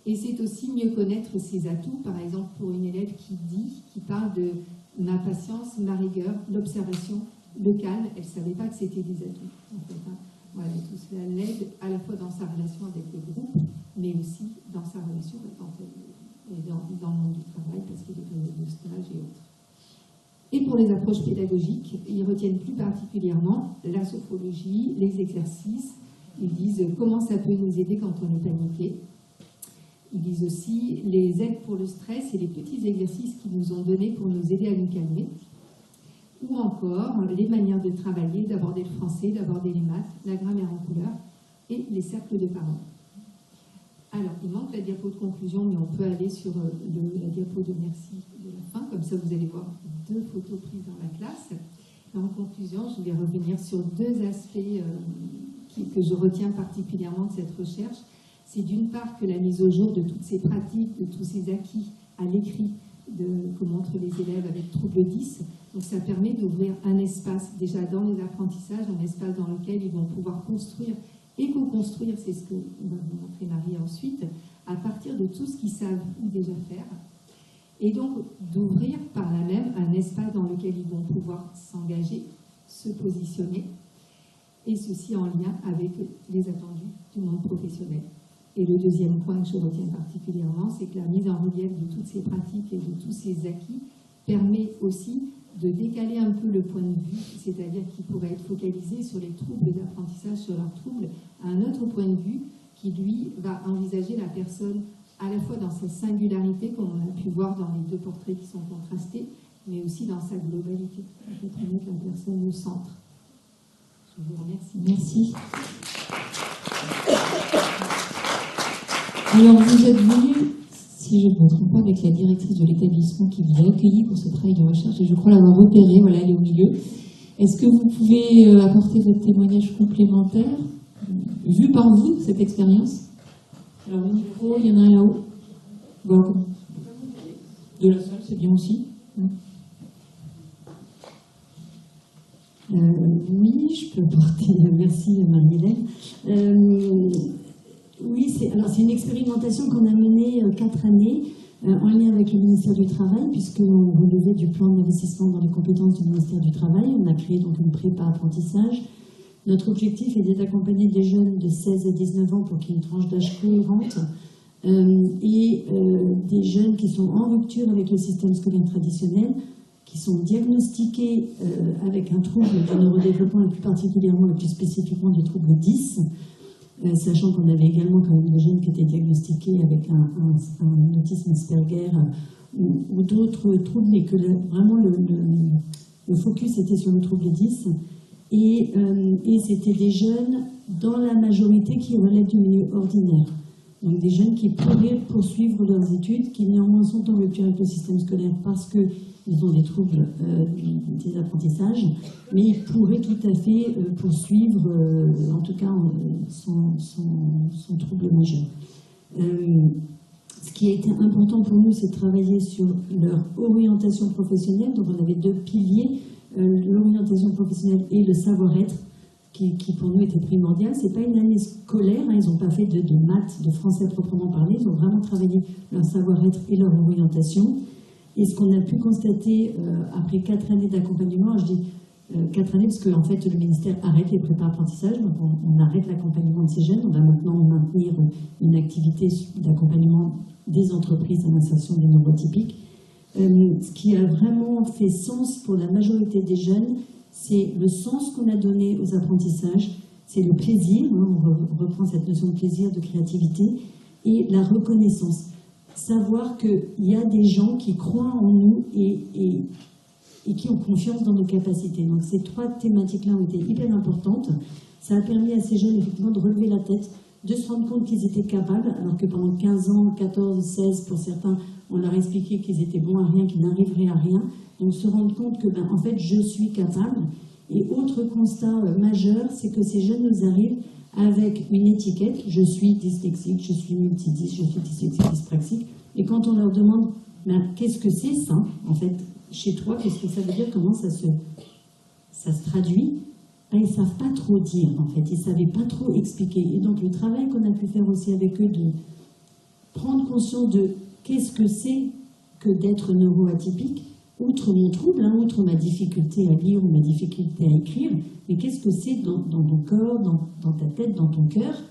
Et c'est aussi mieux connaître ses atouts, par exemple pour une élève qui parle de ma patience, ma rigueur, l'observation, le calme, elle ne savait pas que c'était des atouts. En fait, hein. Voilà, tout cela l'aide à la fois dans sa relation avec le groupe, mais aussi dans sa relation quand elle est dans le monde du travail, parce qu'il y a des périodes de stage et autres. Et pour les approches pédagogiques, ils retiennent plus particulièrement la sophrologie, les exercices. Ils disent comment ça peut nous aider quand on est paniqué. Ils disent aussi les aides pour le stress et les petits exercices qu'ils nous ont donnés pour nous aider à nous calmer. Ou encore les manières de travailler, d'aborder le français, d'aborder les maths, la grammaire en couleur et les cercles de parole. Alors, il manque la diapo de conclusion, mais on peut aller sur la diapo de merci de la fin, comme ça vous allez voir 2 photos prises dans la classe. Et en conclusion, je vais revenir sur 2 aspects que je retiens particulièrement de cette recherche. C'est d'une part que la mise au jour de toutes ces pratiques, de tous ces acquis à l'écrit que montrent les élèves avec trouble 10. Donc ça permet d'ouvrir un espace déjà dans les apprentissages, un espace dans lequel ils vont pouvoir construire et co-construire, c'est ce que va vous montrer Marie ensuite, à partir de tout ce qu'ils savent déjà faire. Et donc d'ouvrir par là même un espace dans lequel ils vont pouvoir s'engager, se positionner, et ceci en lien avec les attendus du monde professionnel. Et le deuxième point que je retiens particulièrement, c'est que la mise en relief de toutes ces pratiques et de tous ces acquis permet aussi de décaler un peu le point de vue, c'est-à-dire qu'il pourrait être focalisé sur les troubles d'apprentissage, sur leurs troubles, à un autre point de vue qui, lui, va envisager la personne à la fois dans sa singularité, comme on a pu voir dans les 2 portraits qui sont contrastés, mais aussi dans sa globalité, pour mettre la personne au centre. Je vous remercie. Merci. Alors, vous êtes venu, si je ne me trompe pas, avec la directrice de l'établissement qui vous a accueilli pour ce travail de recherche, et je crois l'avoir repérée, voilà, elle est au milieu. Est-ce que vous pouvez apporter votre témoignage complémentaire, vu par vous, cette expérience? Alors, le micro, il y en a un là-haut. Bon, de la salle, c'est bien aussi. Oui, je peux porter. Merci Marie-Hélène. Oui, c'est une expérimentation qu'on a menée 4 années en lien avec le ministère du Travail, puisqu'on relevait du plan d'investissement dans les compétences du ministère du Travail. On a créé donc une prépa apprentissage. Notre objectif est d'accompagner des jeunes de 16 à 19 ans pour qu'il y ait une tranche d'âge cohérente et des jeunes qui sont en rupture avec le système scolaire traditionnel, qui sont diagnostiqués avec un trouble du neurodéveloppement et plus particulièrement et plus spécifiquement du trouble 10, sachant qu'on avait également quand même des jeunes qui étaient diagnostiqués avec un autisme Asperger ou d'autres troubles, mais que vraiment le focus était sur le trouble 10. Et c'était des jeunes, dans la majorité, qui relèvent du milieu ordinaire. Donc des jeunes qui pourraient poursuivre leurs études, qui néanmoins sont en rupture avec le système scolaire parce qu'ils ont des troubles des apprentissages, mais ils pourraient tout à fait poursuivre, en tout cas, son trouble majeur. Ce qui a été important pour nous, c'est de travailler sur leur orientation professionnelle. Donc on avait 2 piliers, l'orientation professionnelle et le savoir-être, qui pour nous était primordial. Ce n'est pas une année scolaire, hein, ils n'ont pas fait de maths, de français proprement parlé, ils ont vraiment travaillé leur savoir-être et leur orientation. Et ce qu'on a pu constater après 4 années d'accompagnement, je dis 4 années parce qu'en fait le ministère arrête les prépas apprentissages, donc on arrête l'accompagnement de ces jeunes, on va maintenant maintenir une activité d'accompagnement des entreprises à l'insertion des neurotypiques. Ce qui a vraiment fait sens pour la majorité des jeunes, c'est le sens qu'on a donné aux apprentissages, c'est le plaisir, hein, on reprend cette notion de plaisir, de créativité, et la reconnaissance. Savoir qu'il y a des gens qui croient en nous et qui ont confiance dans nos capacités. Donc ces 3 thématiques-là ont été hyper importantes. Ça a permis à ces jeunes effectivement de relever la tête, de se rendre compte qu'ils étaient capables, alors que pendant 15 ans, 14, 16 pour certains, on leur expliquait qu'ils étaient bons à rien, qu'ils n'arriveraient à rien. Donc se rendre compte que, en fait, je suis capable. Et autre constat majeur, c'est que ces jeunes nous arrivent avec une étiquette, je suis dyslexique, je suis multidys, je suis dyslexique, dyspraxique. Et quand on leur demande, qu'est-ce que c'est ça, en fait, chez toi, qu'est-ce que ça veut dire, comment ça se traduit, ils ne savent pas trop dire, en fait, ils ne savaient pas trop expliquer. Et donc le travail qu'on a pu faire aussi avec eux, de prendre conscience de qu'est-ce que c'est que d'être neuroatypique, outre mon trouble, hein, outre ma difficulté à lire ou ma difficulté à écrire, mais qu'est-ce que c'est dans ton corps, dans ta tête, dans ton cœur?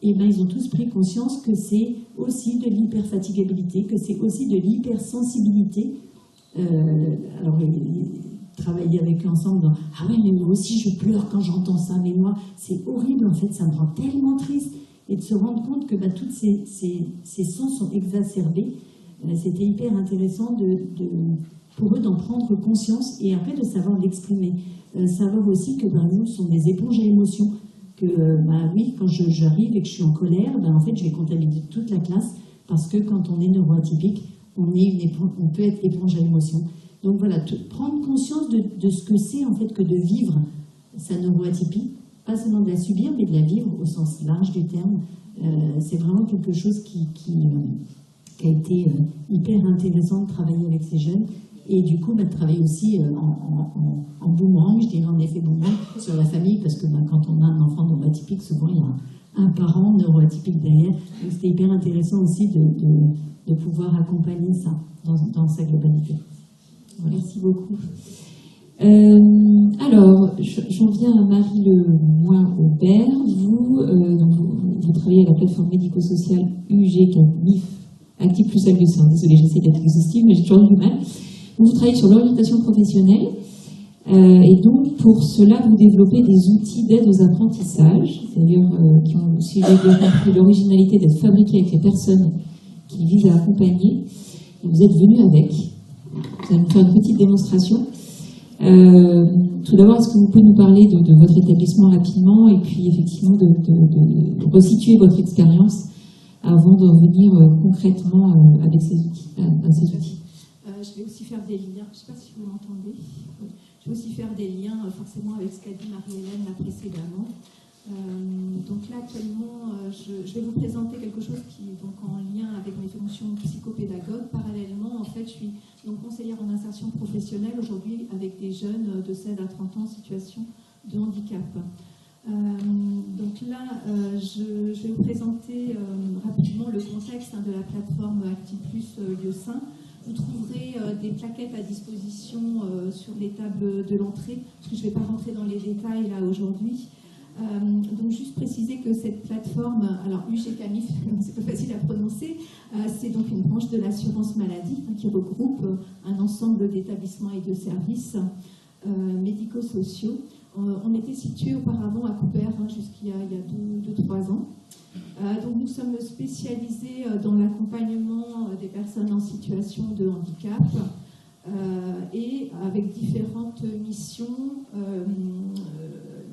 Et bien, ils ont tous pris conscience que c'est aussi de l'hyperfatigabilité, que c'est aussi de l'hypersensibilité. Alors, travailler avec eux ensemble dans « Ah ouais, mais moi aussi je pleure quand j'entends ça, mais moi, c'est horrible en fait, ça me rend tellement triste ». Et de se rendre compte que toutes ces sens sont exacerbés. C'était hyper intéressant pour eux d'en prendre conscience et après de savoir l'exprimer. Savoir aussi que nous sont des éponges à émotions. Que oui, quand j'arrive et que je suis en colère, en fait je vais comptabiliser toute la classe parce que quand on est neuroatypique, on peut être éponge à émotions. Donc voilà, prendre conscience de ce que c'est en fait que de vivre sa neuroatypie, pas seulement de la subir, mais de la vivre au sens large du terme. C'est vraiment quelque chose qui a été hyper intéressant de travailler avec ces jeunes. Et du coup, de travailler aussi en boomerang, je dirais en effet boomerang, sur la famille, parce que quand on a un enfant neuroatypique, souvent il y a un parent neuroatypique derrière. Donc c'était hyper intéressant aussi de pouvoir accompagner ça dans sa globalité. Voilà. Merci beaucoup. Alors, j'en viens à Marie Lemoine-Aubert. Vous travaillez à la plateforme médico-sociale UG-CAMIF, Active plus Albus. Désolée, j'essaie d'être exhaustive, mais j'ai toujours du mal. Vous travaillez sur l'orientation professionnelle et donc pour cela vous développez des outils d'aide aux apprentissages, c'est-à-dire qui ont, si j'ai bien compris, l'originalité d'être fabriqués avec les personnes qui visent à accompagner. Et vous êtes venu avec. Vous allez nous faire une petite démonstration. Tout d'abord, est-ce que vous pouvez nous parler de votre établissement rapidement et puis effectivement de resituer votre expérience avant de revenir concrètement avec ces outils, à ces outils. Je vais aussi faire des liens, je ne sais pas si vous m'entendez, je vais aussi faire des liens forcément avec ce qu'a dit Marie-Hélène là précédemment. Donc là actuellement, je vais vous présenter quelque chose qui est donc en lien avec mes fonctions psychopédagogue. Parallèlement, en fait, je suis donc conseillère en insertion professionnelle aujourd'hui avec des jeunes de 16 à 30 ans en situation de handicap. Donc là, je vais vous présenter rapidement le contexte de la plateforme Active Plus Lieu-Saint. Vous trouverez des plaquettes à disposition sur les tables de l'entrée, parce que je ne vais pas rentrer dans les détails là aujourd'hui. Donc juste préciser que cette plateforme, alors UG-CAMIF, c'est pas facile à prononcer, c'est donc une branche de l'assurance maladie qui regroupe un ensemble d'établissements et de services médico-sociaux. On était situé auparavant à Coupert jusqu'il y a 2-3 ans. Donc nous sommes spécialisés dans l'accompagnement des personnes en situation de handicap et avec différentes missions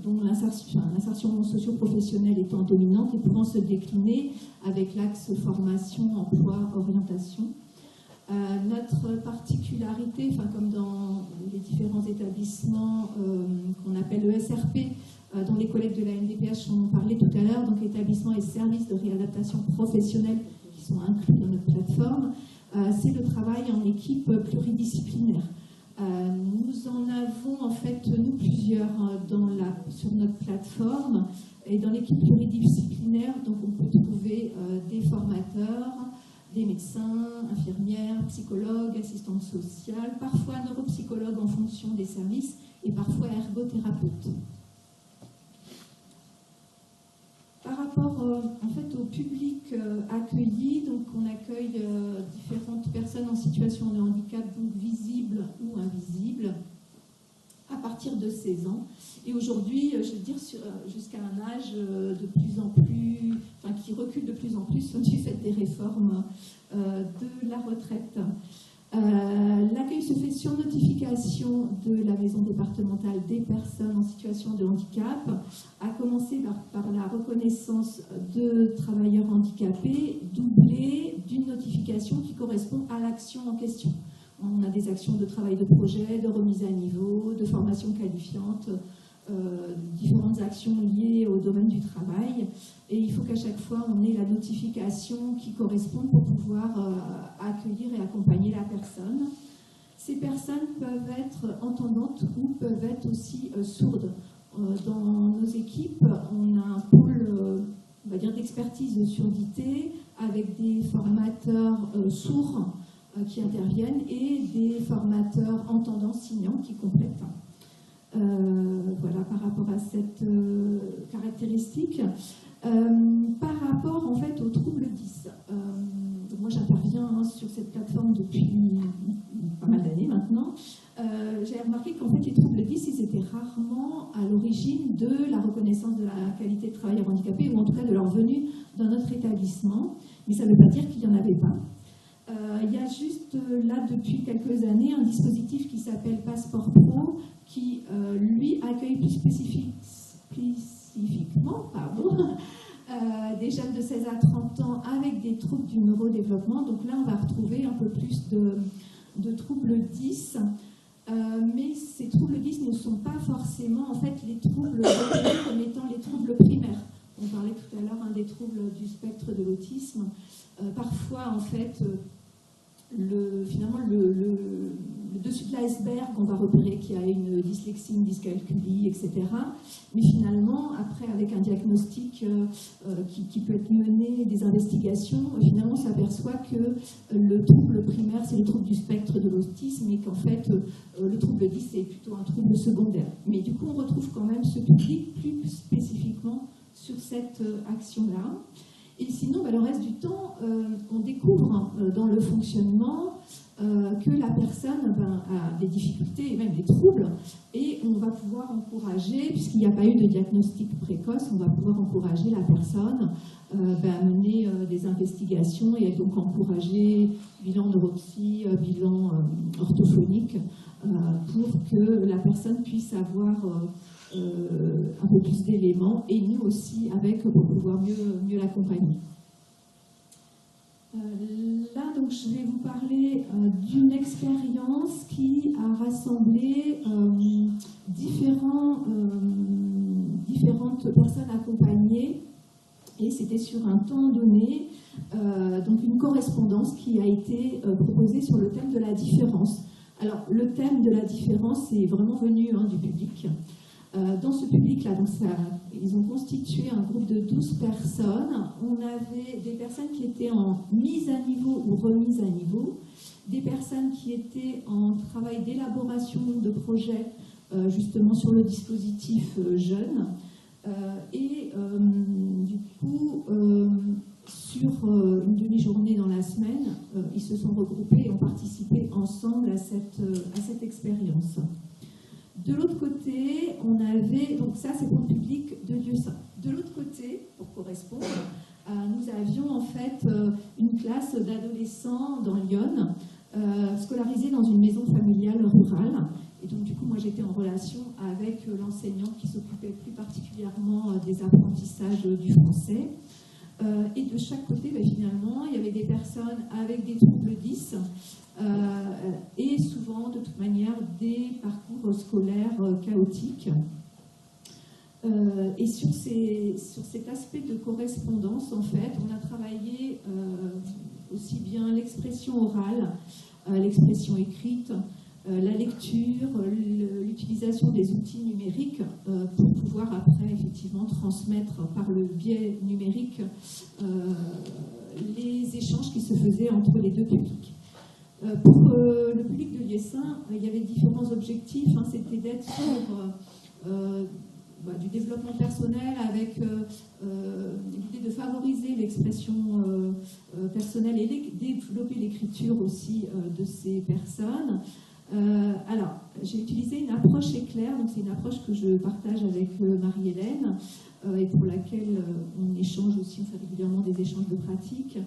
dont l'insertion socio-professionnelle étant dominante et pouvant se décliner avec l'axe formation, emploi, orientation. Notre particularité, comme dans les différents établissements qu'on appelle ESRP, dont les collègues de la MDPH ont parlé tout à l'heure, donc établissements et services de réadaptation professionnelle qui sont inclus dans notre plateforme, c'est le travail en équipe pluridisciplinaire. Nous en avons en fait, nous, plusieurs sur notre plateforme. Et dans l'équipe pluridisciplinaire, donc on peut trouver des formateurs, des médecins, infirmières, psychologues, assistantes sociales, parfois neuropsychologues en fonction des services et parfois ergothérapeutes. Par rapport en fait, au public accueilli, donc on accueille différentes personnes en situation de handicap, donc visibles ou invisibles, à partir partir de 16 ans. Et aujourd'hui, je veux dire, jusqu'à un âge de plus en plus, enfin, qui recule de plus en plus du fait des réformes de la retraite. L'accueil se fait sur notification de la maison départementale des personnes en situation de handicap, à commencer par la reconnaissance de travailleurs handicapés, doublée d'une notification qui correspond à l'action en question. On a des actions de travail de projet, de remise à niveau, de formation qualifiante, différentes actions liées au domaine du travail. Et il faut qu'à chaque fois, on ait la notification qui correspond pour pouvoir accueillir et accompagner la personne. Ces personnes peuvent être entendantes ou peuvent être aussi sourdes. Dans nos équipes, on a un pôle on va dire d'expertise de surdité avec des formateurs sourds qui interviennent et des formateurs entendants signants qui complètent. Voilà, par rapport à cette caractéristique. Par rapport en fait au trouble 10, moi j'interviens sur cette plateforme depuis pas mal d'années maintenant. J'ai remarqué qu'en fait les troubles 10 ils étaient rarement à l'origine de la reconnaissance de la qualité de travailleur handicapé, ou en tout cas de leur venue dans notre établissement, mais ça ne veut pas dire qu'il n'y en avait pas. Il y a juste là depuis quelques années un dispositif qui s'appelle Passeport Pro qui lui accueille plus spécifiquement des jeunes de 16 à 30 ans avec des troubles du neurodéveloppement. Donc là on va retrouver un peu plus de troubles 10, mais ces troubles 10 ne sont pas forcément en fait les troubles reconnus comme étant les troubles primaires. On parlait tout à l'heure des troubles du spectre de l'autisme. Parfois en fait finalement le dessus de l'iceberg, on va repérer qu'il y a une dyslexie, une dyscalculie, etc. Mais finalement, après, avec un diagnostic qui peut être mené, des investigations, finalement, on s'aperçoit que le trouble primaire, c'est le trouble du spectre de l'autisme, et qu'en fait, le trouble 10, c'est plutôt un trouble secondaire. Mais du coup, on retrouve quand même ce public plus spécifiquement sur cette action-là. Et sinon, le reste du temps, on découvre dans le fonctionnement que la personne a des difficultés et même des troubles, et on va pouvoir encourager, puisqu'il n'y a pas eu de diagnostic précoce, on va pouvoir encourager la personne à mener des investigations et donc encourager bilan neuropsy, bilan orthophonique, pour que la personne puisse avoir un peu plus d'éléments, et nous aussi pour pouvoir mieux l'accompagner. Là, donc, je vais vous parler d'une expérience qui a rassemblé différentes personnes accompagnées, et c'était sur un temps donné, donc une correspondance qui a été proposée sur le thème de la différence. Alors, le thème de la différence est vraiment venu du public. Dans ce public-là, ils ont constitué un groupe de 12 personnes. On avait des personnes qui étaient en mise à niveau ou remise à niveau, des personnes qui étaient en travail d'élaboration de projets justement sur le dispositif jeune, et du coup, sur une demi-journée dans la semaine, ils se sont regroupés et ont participé ensemble à cette expérience. De l'autre côté, on avait, donc ça c'est pour le public de Lieu-Saint. De l'autre côté, pour correspondre, nous avions en fait une classe d'adolescents dans Lyon, scolarisés dans une maison familiale rurale. Et donc du coup, moi j'étais en relation avec l'enseignant qui s'occupait plus particulièrement des apprentissages du français. Et de chaque côté, finalement, il y avait des personnes avec des troubles 10, et souvent, de toute manière, des parcours scolaires chaotiques. Et sur cet aspect de correspondance, en fait, on a travaillé aussi bien l'expression orale, l'expression écrite, la lecture, l'utilisation des outils numériques pour pouvoir après effectivement transmettre par le biais numérique les échanges qui se faisaient entre les deux publics. Pour le public de Lieu-Saint, il y avait différents objectifs. C'était d'être sur du développement personnel avec l'idée de favoriser l'expression personnelle et développer l'écriture aussi de ces personnes. Alors, j'ai utilisé une approche éclair, donc c'est une approche que je partage avec Marie-Hélène et pour laquelle on échange aussi, on fait régulièrement des échanges de pratiques.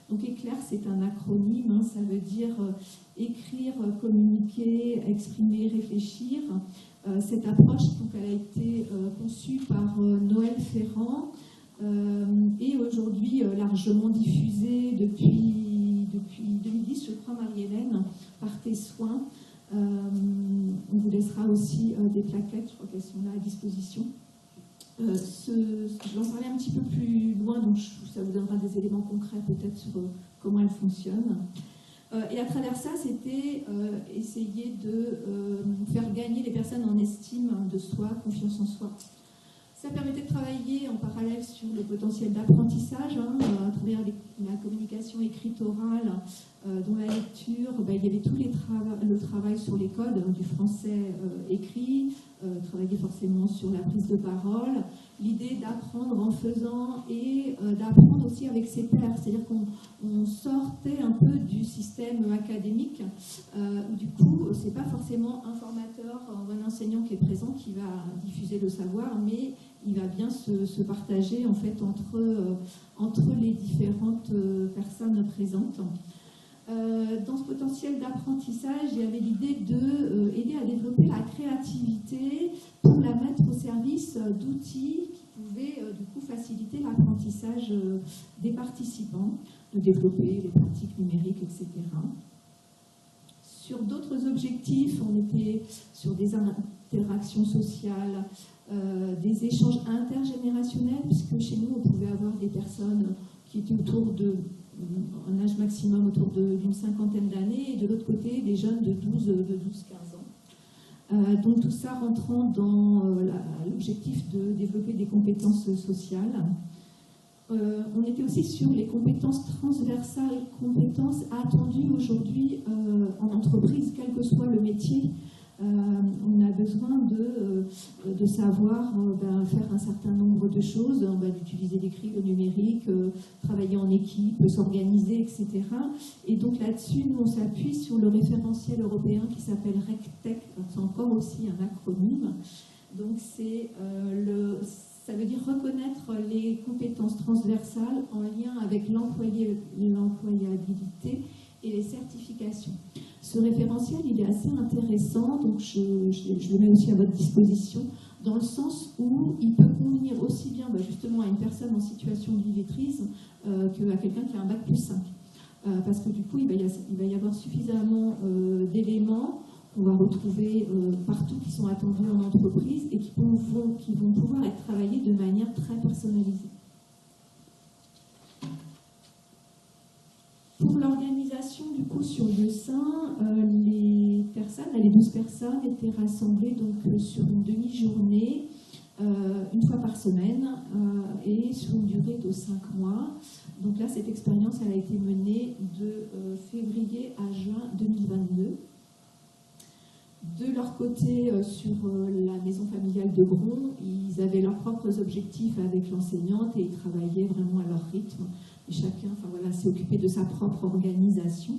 Donc éclair, c'est un acronyme, hein, ça veut dire écrire, communiquer, exprimer, réfléchir. Cette approche, donc, elle a été conçue par Noël Ferrand et aujourd'hui largement diffusée depuis 2010, je crois, Marie-Hélène, par tes soins. On vous laissera aussi des plaquettes, je crois qu'elles sont là à disposition. Je vais en parler un petit peu plus loin, donc ça vous donnera des éléments concrets peut-être sur comment elle fonctionne. Et à travers ça, c'était essayer de faire gagner les personnes en estime de soi, confiance en soi. Ça permettait de travailler en parallèle sur le potentiel d'apprentissage, hein, à travers la communication écrite orale, dont la lecture, il y avait tout le travail sur les codes du français écrit, travailler forcément sur la prise de parole, l'idée d'apprendre en faisant et d'apprendre aussi avec ses pairs, c'est-à-dire qu'on sortait un peu du système académique, où du coup, c'est pas forcément un formateur ou un enseignant qui est présent qui va diffuser le savoir, mais il va bien se partager en fait entre les différentes personnes présentes. Dans ce potentiel d'apprentissage, il y avait l'idée d'aider à développer la créativité pour la mettre au service d'outils qui pouvaient du coup faciliter l'apprentissage des participants, de développer les pratiques numériques, etc. Sur d'autres objectifs, on était sur des interactions sociales, des échanges intergénérationnels, puisque chez nous, on pouvait avoir des personnes qui étaient autour de un âge maximum autour d'une cinquantaine d'années, et de l'autre côté, des jeunes de 12-15 ans. Donc tout ça rentrant dans l'objectif de développer des compétences sociales. On était aussi sur les compétences transversales, compétences attendues aujourd'hui en entreprise, quel que soit le métier. On a besoin de savoir faire un certain nombre de choses, d'utiliser l'écrit, le numérique, travailler en équipe, s'organiser, etc. Et donc là-dessus, nous on s'appuie sur le référentiel européen qui s'appelle RECTEC, c'est encore aussi un acronyme. Donc ça veut dire reconnaître les compétences transversales en lien avec l'employabilité et les certifications. Ce référentiel, il est assez intéressant, donc je le mets aussi à votre disposition, dans le sens où il peut convenir aussi bien justement à une personne en situation d'illettrisme qu'à quelqu'un qui a un bac plus 5. Parce que du coup, il va y avoir suffisamment d'éléments qu'on va retrouver partout qui sont attendus en entreprise et qui vont pouvoir être travaillés de manière très personnalisée. Pour l'organisation du coup sur le sein, les 12 personnes étaient rassemblées donc sur une demi-journée, une fois par semaine, et sur une durée de 5 mois. Donc là, cette expérience elle a été menée de février à juin 2022. De leur côté, sur la maison familiale de Bron, ils avaient leurs propres objectifs avec l'enseignante et ils travaillaient vraiment à leur rythme. Et chacun s'est occupé de sa propre organisation.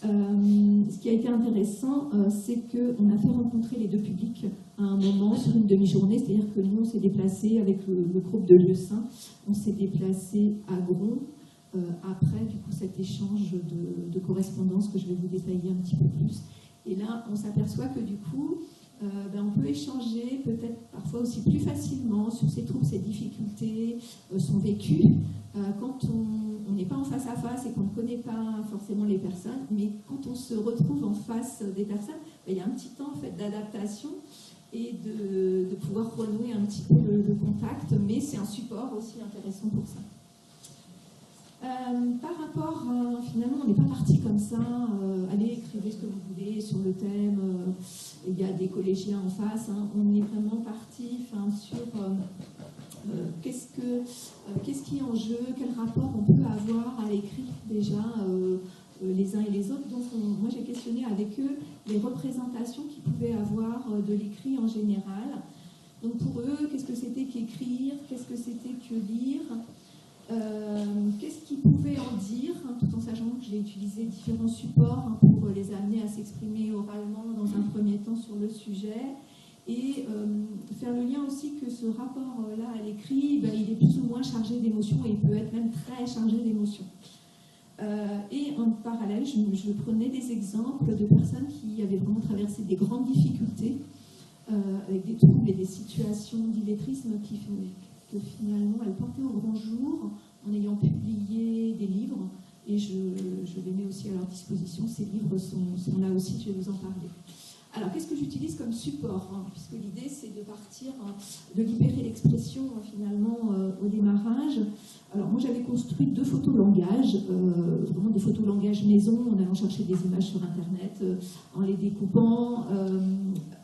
Ce qui a été intéressant, c'est qu'on a fait rencontrer les deux publics à un moment sur une demi-journée, c'est-à-dire que nous, on s'est déplacés avec le groupe de Lieu-Saint, on s'est déplacés à Gron, après du coup, cet échange de correspondance que je vais vous détailler un petit peu plus. Et là, on s'aperçoit que du coup, on peut échanger peut-être parfois aussi plus facilement sur ses troubles, ses difficultés, son vécu, quand on n'est pas en face à face et qu'on ne connaît pas forcément les personnes, mais quand on se retrouve en face des personnes, il y a un petit temps en fait, d'adaptation et de pouvoir renouer un petit peu le contact, mais c'est un support aussi intéressant pour ça. Par rapport, finalement, on n'est pas parti comme ça, allez, écrivez ce que vous voulez sur le thème, il y a des collégiens en face, hein, on est vraiment parti sur qu'est-ce qui est en jeu, quel rapport on peut avoir à l'écrit déjà les uns et les autres. Donc moi j'ai questionné avec eux les représentations qu'ils pouvaient avoir de l'écrit en général. Donc pour eux, qu'est-ce que c'était qu'écrire, qu'est-ce que c'était que lire, qu'est-ce qu'ils pouvaient en dire, tout en sachant que j'ai utilisé différents supports pour pour les amener à s'exprimer oralement dans un premier temps sur le sujet. Et faire le lien aussi que ce rapport-là à l'écrit, ben, il est plus ou moins chargé d'émotions et il peut être même très chargé d'émotions. Et en parallèle, je prenais des exemples de personnes qui avaient vraiment traversé des grandes difficultés avec des troubles et des situations d'illettrisme que finalement elles portaient au grand jour en ayant publié des livres. Et je les mets aussi à leur disposition. Ces livres sont là aussi, je vais vous en parler. Alors, qu'est-ce que j'utilise comme support, puisque l'idée, c'est de partir, de libérer l'expression, finalement, au démarrage. Alors, moi, j'avais construit 2 photolangages, vraiment des photolangages maison, en allant chercher des images sur Internet, en les découpant,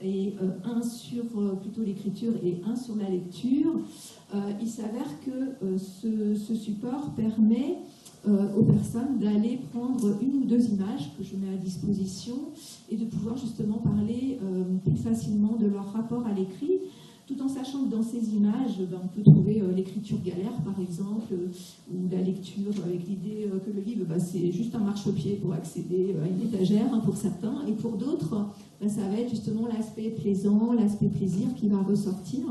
et un sur plutôt l'écriture et un sur la lecture. Il s'avère que ce support permet aux personnes d'aller prendre 1 ou 2 images que je mets à disposition et de pouvoir justement parler plus facilement de leur rapport à l'écrit, tout en sachant que dans ces images, on peut trouver l'écriture galère par exemple, ou la lecture avec l'idée que le livre, c'est juste un marchepied pour accéder à une étagère pour certains, et pour d'autres, ça va être justement l'aspect plaisant, l'aspect plaisir qui va ressortir.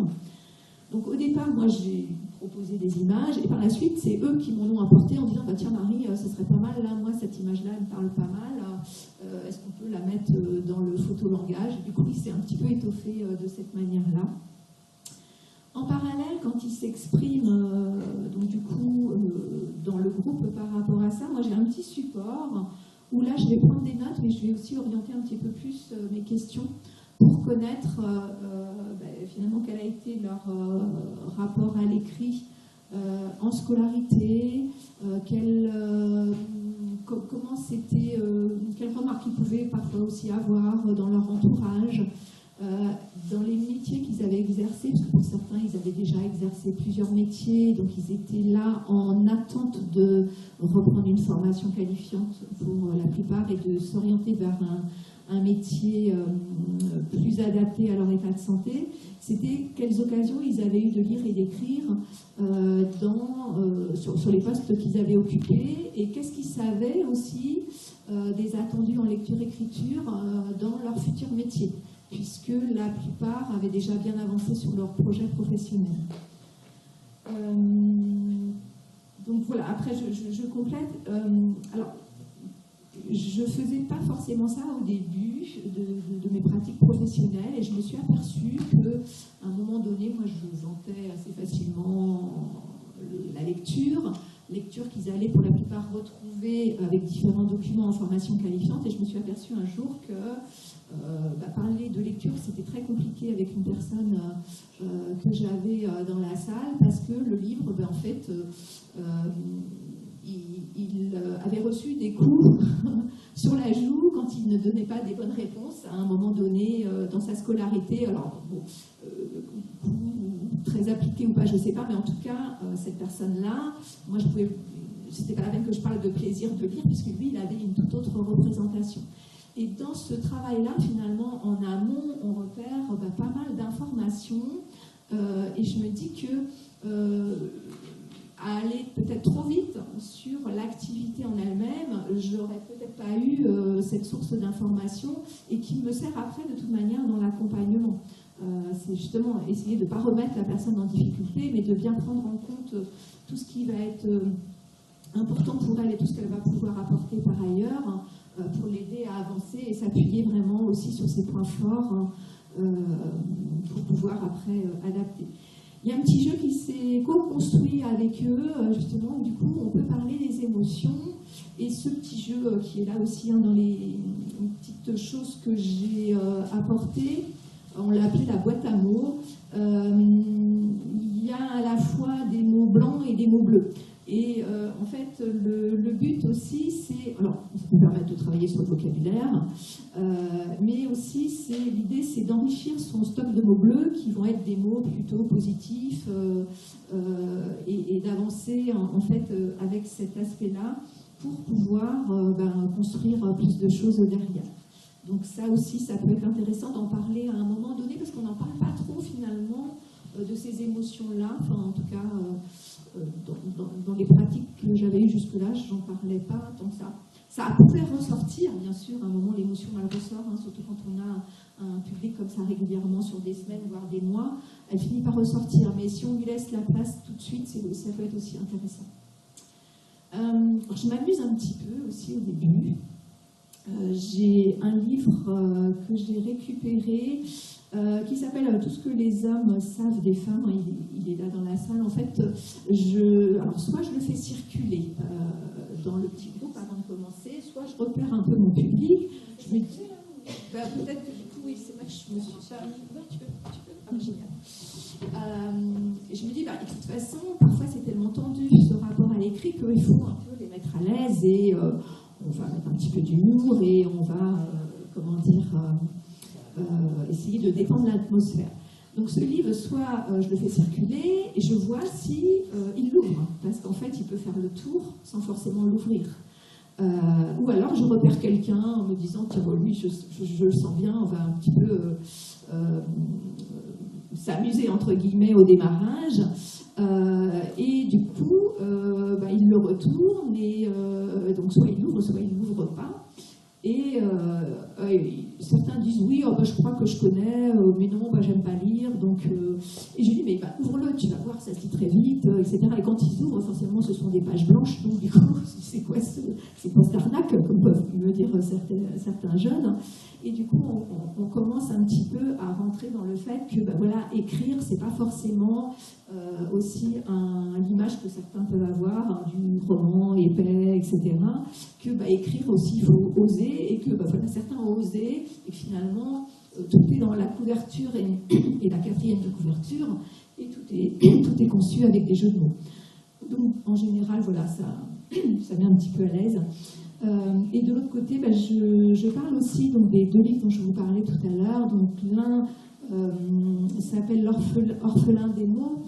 Donc au départ, moi j'ai proposé des images et par la suite c'est eux qui m'en ont apporté en disant tiens Marie, ce serait pas mal là, moi cette image-là elle me parle pas mal, est-ce qu'on peut la mettre dans le photolangage? Du coup il s'est un petit peu étoffé de cette manière-là. En parallèle, quand ils s'expriment donc du coup dans le groupe par rapport à ça, moi j'ai un petit support où là je vais prendre des notes mais je vais aussi orienter un petit peu plus mes questions pour connaître finalement quel a été leur rapport à l'écrit en scolarité, comment c'était, quelles remarques ils pouvaient parfois aussi avoir dans leur entourage, dans les métiers qu'ils avaient exercés, parce que pour certains ils avaient déjà exercé plusieurs métiers, donc ils étaient là en attente de reprendre une formation qualifiante pour la plupart et de s'orienter vers un métier plus adapté à leur état de santé. C'était quelles occasions ils avaient eu de lire et d'écrire sur les postes qu'ils avaient occupés, et qu'est-ce qu'ils savaient aussi des attendus en lecture-écriture dans leur futur métier, puisque la plupart avaient déjà bien avancé sur leur projet professionnel. Donc voilà, après je complète. Alors, je ne faisais pas forcément ça au début de mes pratiques professionnelles, et je me suis aperçue qu'à un moment donné, moi je vantais assez facilement la lecture qu'ils allaient pour la plupart retrouver avec différents documents en formation qualifiante, et je me suis aperçue un jour que parler de lecture c'était très compliqué avec une personne que j'avais dans la salle, parce que le livre, en fait, il avait reçu des coups sur la joue quand il ne donnait pas des bonnes réponses à un moment donné dans sa scolarité. Alors, bon, très appliqué ou pas, je ne sais pas, mais en tout cas, cette personne-là, moi, c'était pas la peine que je parle de plaisir de lire, puisque lui, il avait une toute autre représentation. Et dans ce travail-là, finalement, en amont, on repère pas mal d'informations, et je me dis que à aller peut-être trop vite sur l'activité en elle-même, j'aurais peut-être pas eu cette source d'information, et qui me sert après de toute manière dans l'accompagnement. C'est justement essayer de ne pas remettre la personne en difficulté, mais de bien prendre en compte tout ce qui va être important pour elle et tout ce qu'elle va pouvoir apporter par ailleurs pour l'aider à avancer et s'appuyer vraiment aussi sur ses points forts pour pouvoir après adapter. Il y a un petit jeu qui s'est co-construit avec eux, justement, où du coup on peut parler des émotions. Et ce petit jeu qui est là aussi dans les petites choses que j'ai apportées, on l'a appelé la boîte à mots. Il y a à la fois des mots blancs et des mots bleus. Et en fait, le but aussi, c'est... Alors, ça peut permettre de travailler sur le vocabulaire, mais aussi, l'idée, c'est d'enrichir son stock de mots bleus, qui vont être des mots plutôt positifs, et d'avancer, en fait, avec cet aspect-là, pour pouvoir construire plus de choses derrière. Donc ça aussi, ça peut être intéressant d'en parler à un moment donné, parce qu'on n'en parle pas trop, finalement, de ces émotions-là, enfin, en tout cas... dans les pratiques que j'avais eues jusque-là, je n'en parlais pas tant que ça. Ça pourrait ressortir, bien sûr, à un moment l'émotion elle ressort, hein, surtout quand on a un public comme ça régulièrement sur des semaines, voire des mois, elle finit par ressortir. Mais si on lui laisse la place tout de suite, ça peut être aussi intéressant. Je m'amuse un petit peu aussi au début. J'ai un livre que j'ai récupéré qui s'appelle « Tout ce que les hommes savent des femmes ». Il est là dans la salle. En fait, alors soit je le fais circuler dans le petit groupe avant de commencer, soit je repère un peu mon public. Je me dis, peut-être que du coup, oui, c'est vrai que je me suis pas mis. Ouais, tu peux. Ah, génial. Je me dis, de toute façon, parfois c'est tellement tendu ce rapport à l'écrit qu'il faut un peu les mettre à l'aise et on va mettre un petit peu d'humour et on va, essayer de détendre l'atmosphère. Donc ce livre, soit je le fais circuler et je vois si il l'ouvre, parce qu'en fait, il peut faire le tour sans forcément l'ouvrir. Ou alors je repère quelqu'un en me disant, tiens, lui, je le sens bien, on va un petit peu s'amuser, entre guillemets, au démarrage. Et du coup, il le retourne, et donc soit il l'ouvre, soit il ne l'ouvre pas. Et certains disent oui, je crois que je connais, mais non, j'aime pas lire. Donc, et je lui dis, mais ouvre-le, tu vas voir, ça se lit très vite, etc. Et quand ils ouvrent, forcément, ce sont des pages blanches. Donc, du coup, c'est quoi cette arnaque, comme peuvent me dire certains jeunes. Et du coup, on commence un petit peu à rentrer dans le fait que, écrire, c'est pas forcément aussi l'image que certains peuvent avoir, du roman épais, etc. Que écrire aussi, il faut oser, et que certains ont osé, et finalement, tout est dans la couverture et la quatrième de couverture, et tout est conçu avec des jeux de mots. Donc, en général, ça met un petit peu à l'aise. Et de l'autre côté, je parle aussi donc, des deux livres dont je vous parlais tout à l'heure. Donc l'un s'appelle L'orphelin des mots.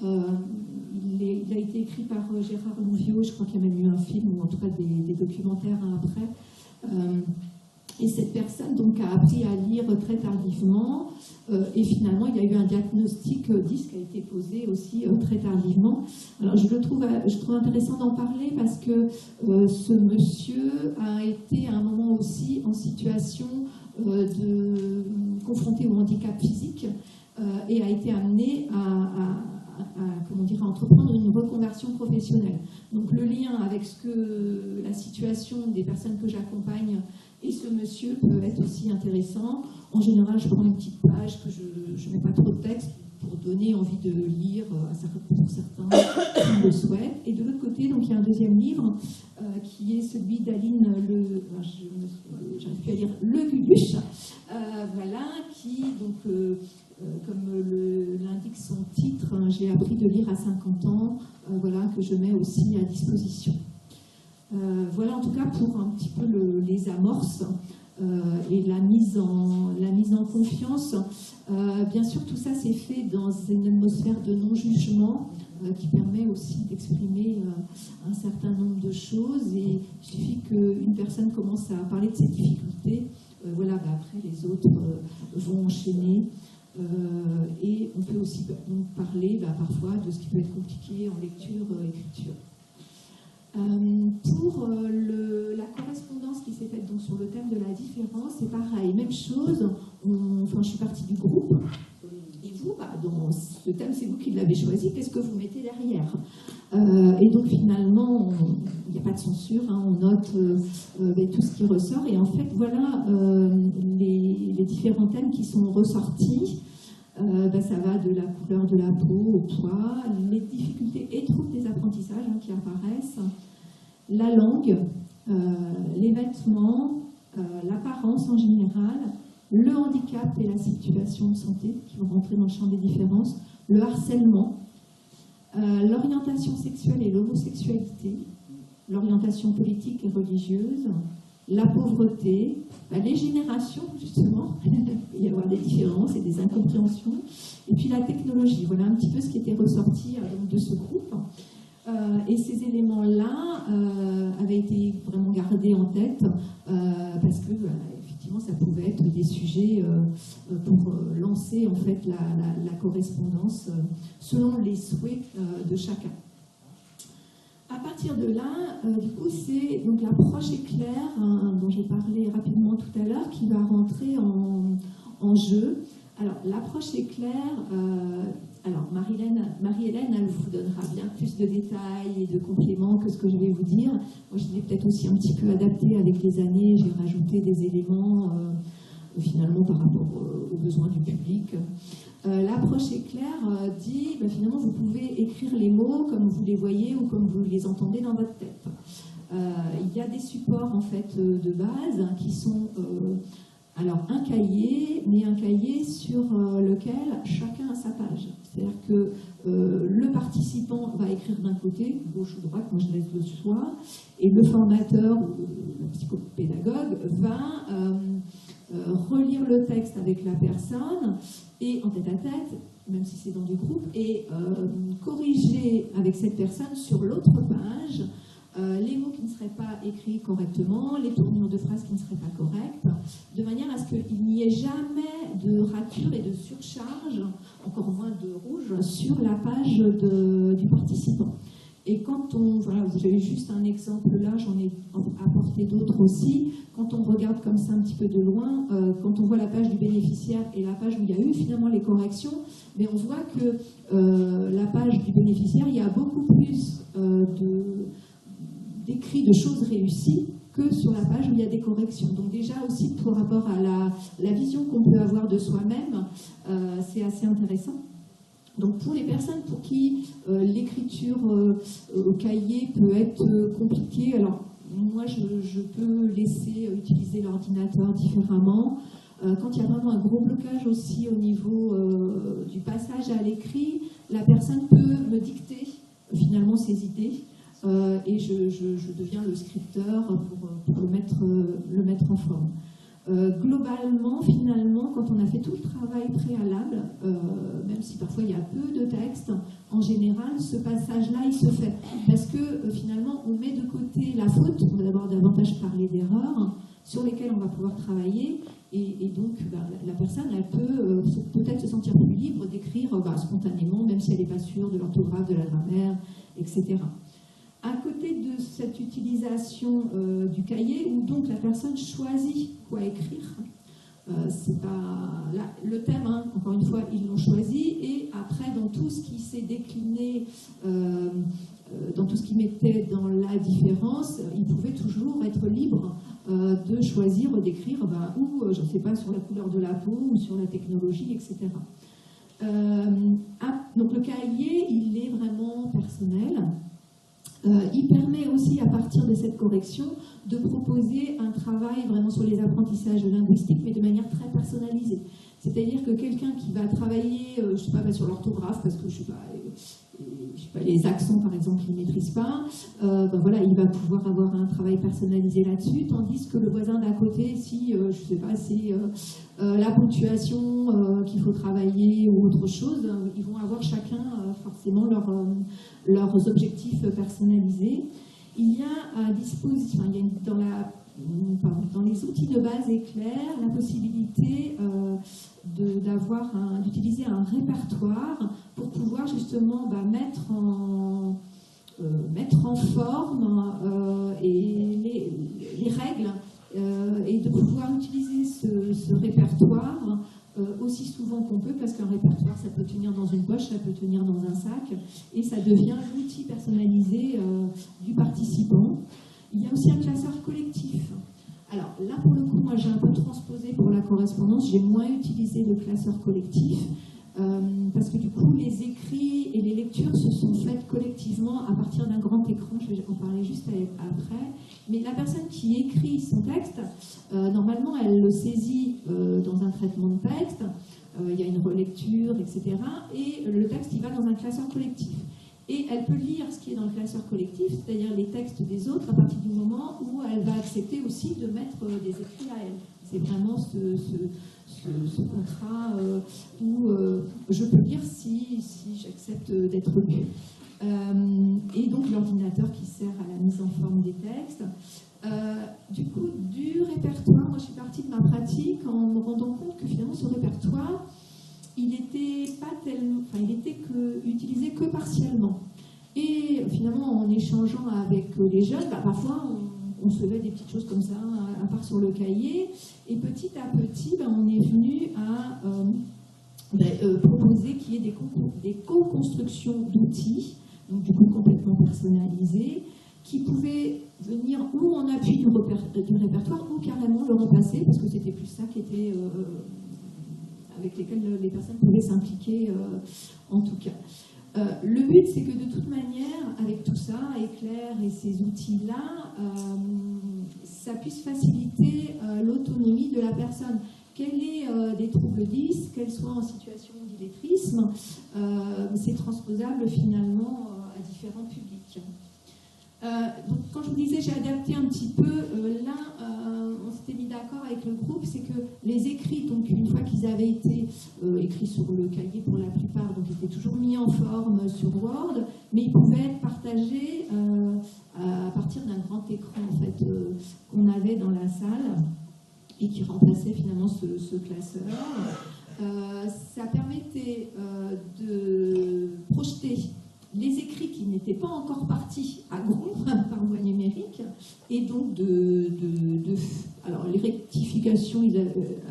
Il a été écrit par Gérard Louviot, je crois qu'il y a même eu un film, ou en tout cas des documentaires après. Et cette personne donc, a appris à lire très tardivement, et finalement il y a eu un diagnostic 10 qui a été posé aussi très tardivement. Alors je trouve intéressant d'en parler parce que ce monsieur a été à un moment aussi en situation confronté au handicap physique et a été amené à entreprendre une reconversion professionnelle. Donc le lien avec la situation des personnes que j'accompagne et ce monsieur peut être aussi intéressant. En général, je prends une petite page que je ne mets pas trop de texte pour donner envie de lire pour certains qui le souhaitent. Et de l'autre côté, donc, il y a un deuxième livre qui est celui d'Aline j'arrive plus à lire, Le Guguche, qui, donc, comme l'indique son titre, j'ai appris de lire à 50 ans, que je mets aussi à disposition. Voilà en tout cas pour un petit peu les amorces et la mise en confiance. Bien sûr, tout ça c'est fait dans une atmosphère de non-jugement qui permet aussi d'exprimer un certain nombre de choses. Et il suffit qu'une personne commence à parler de ses difficultés, après les autres vont enchaîner. Et on peut aussi parler parfois de ce qui peut être compliqué en lecture, écriture. Pour la correspondance qui s'est faite donc, sur le thème de la différence, c'est pareil, même chose. Je suis partie du groupe. Et vous, dans ce thème, c'est vous qui l'avez choisi. Qu'est-ce que vous mettez derrière ? Et donc finalement, il n'y a pas de censure. On note tout ce qui ressort. Et en fait, voilà les différents thèmes qui sont ressortis. Ça va de la couleur de la peau au poids, les difficultés et troubles des apprentissages qui apparaissent, la langue, les vêtements, l'apparence en général, le handicap et la situation de santé qui vont rentrer dans le champ des différences, le harcèlement, l'orientation sexuelle et l'homosexualité, l'orientation politique et religieuse, la pauvreté, les générations, justement, il peut y avoir des différences et des incompréhensions, et puis la technologie. Voilà un petit peu ce qui était ressorti de ce groupe. Et ces éléments-là avaient été vraiment gardés en tête parce que, effectivement, ça pouvait être des sujets pour lancer en fait la correspondance selon les souhaits de chacun. À partir de là, du coup, c'est donc l'approche éclair dont j'ai parlé rapidement tout à l'heure qui va rentrer en jeu. Alors, l'approche éclair, alors Marie-Hélène, elle vous donnera bien plus de détails et de compléments que ce que je vais vous dire. Moi, je l'ai peut-être aussi un petit peu adapté avec les années. J'ai rajouté des éléments finalement par rapport aux besoins du public. L'approche éclair dit, finalement, vous pouvez écrire les mots comme vous les voyez ou comme vous les entendez dans votre tête. Il y a des supports en fait de base qui sont alors un cahier, mais un cahier sur lequel chacun a sa page. C'est-à-dire que le participant va écrire d'un côté, gauche ou droite, moi je laisse le choix, et le formateur ou le psychopédagogue va relire le texte avec la personne et en tête à tête, même si c'est dans du groupe, et corriger avec cette personne sur l'autre page les mots qui ne seraient pas écrits correctement, les tournures de phrases qui ne seraient pas correctes, de manière à ce qu'il n'y ait jamais de rature et de surcharge, encore moins de rouge, sur la page du participant. Et quand on, voilà, vous avez juste un exemple là, j'en ai apporté d'autres aussi, quand on regarde comme ça un petit peu de loin, quand on voit la page du bénéficiaire et la page où il y a eu finalement les corrections, mais on voit que la page du bénéficiaire, il y a beaucoup plus d'écrits de choses réussies que sur la page où il y a des corrections. Donc déjà aussi par rapport à la vision qu'on peut avoir de soi-même, c'est assez intéressant. Donc pour les personnes pour qui l'écriture au cahier peut être compliquée, alors moi je peux laisser utiliser l'ordinateur différemment. Quand il y a vraiment un gros blocage aussi au niveau du passage à l'écrit, la personne peut me dicter finalement ses idées et je deviens le scripteur pour le mettre en forme. Globalement, finalement, quand on a fait tout le travail préalable, même si parfois il y a peu de texte, en général, ce passage-là, il se fait. Parce que finalement, on met de côté la faute, on va d'abord davantage parler d'erreurs, sur lesquelles on va pouvoir travailler, et donc la personne, elle peut peut-être se sentir plus libre d'écrire spontanément, même si elle n'est pas sûre de l'orthographe, de la grammaire, etc. À côté de cette utilisation du cahier, où donc la personne choisit quoi écrire, c'est pas là, le thème, hein, encore une fois, ils l'ont choisi, et après, dans tout ce qui s'est décliné, dans tout ce qui mettait dans la différence, ils pouvaient toujours être libres de choisir, d'écrire, ou, je ne sais pas, sur la couleur de la peau, ou sur la technologie, etc. Donc le cahier, il est vraiment personnel. Il permet aussi, à partir de cette correction, de proposer un travail vraiment sur les apprentissages linguistiques, mais de manière très personnalisée. C'est-à-dire que quelqu'un qui va travailler, je sais pas, sur l'orthographe, parce que je sais pas, les accents par exemple, il ne maîtrise pas, voilà, il va pouvoir avoir un travail personnalisé là-dessus, tandis que le voisin d'à côté, si, je sais pas, c'est la ponctuation qu'il faut travailler ou autre chose, ils vont avoir chacun forcément leurs objectifs personnalisés. Il y a à disposition, dans les outils de base éclair, la possibilité d'utiliser un répertoire pour pouvoir justement mettre en forme les règles et de pouvoir utiliser ce répertoire aussi souvent qu'on peut, parce qu'un répertoire, ça peut tenir dans une poche, ça peut tenir dans un sac, et ça devient l'outil personnalisé du participant. Il y a aussi un classeur collectif. Alors là, pour le coup, moi j'ai un peu transposé pour la correspondance, j'ai moins utilisé le classeur collectif, parce que du coup, les écrits et les lectures se sont faites collectivement à partir d'un grand écran, je vais en parler juste après, mais la personne qui écrit son texte, normalement, elle le saisit dans un traitement de texte, il y a une relecture, etc., et le texte, il va dans un classeur collectif. Et elle peut lire ce qui est dans le classeur collectif, c'est-à-dire les textes des autres, à partir du moment où elle va accepter aussi de mettre des écrits à elle. C'est vraiment ce contrat où je peux lire si j'accepte d'être lu. Et donc l'ordinateur qui sert à la mise en forme des textes. Du coup, du répertoire, moi je suis partie de ma pratique en me rendant compte que finalement ce répertoire, il était utilisé que partiellement. Et finalement, en échangeant avec les jeunes, parfois on se fait des petites choses comme ça, à part sur le cahier. Et petit à petit, on est venu à proposer qu'il y ait des co-constructions d'outils, donc du coup complètement personnalisés, qui pouvaient venir ou en appui du répertoire ou carrément le repasser, parce que c'était plus ça qui était avec lesquels les personnes pouvaient s'impliquer en tout cas. Le but, c'est que de toute manière, avec tout ça, Éclair et ces outils-là, ça puisse faciliter l'autonomie de la personne. Qu'elle ait des troubles 10, qu'elle soit en situation d'illettrisme, c'est transposable finalement à différents publics. Donc, quand je vous disais, j'ai adapté un petit peu, on s'était mis d'accord avec le groupe, c'est que les écrits, donc une fois qu'ils avaient été écrits sur le cahier pour la plupart, donc ils étaient toujours mis en forme sur Word, mais ils pouvaient être partagés à partir d'un grand écran en fait, qu'on avait dans la salle et qui remplaçait finalement ce classeur. Ça permettait de projeter les écrits qui n'étaient pas encore partis à groupe par voie numérique, et donc alors les rectifications, ils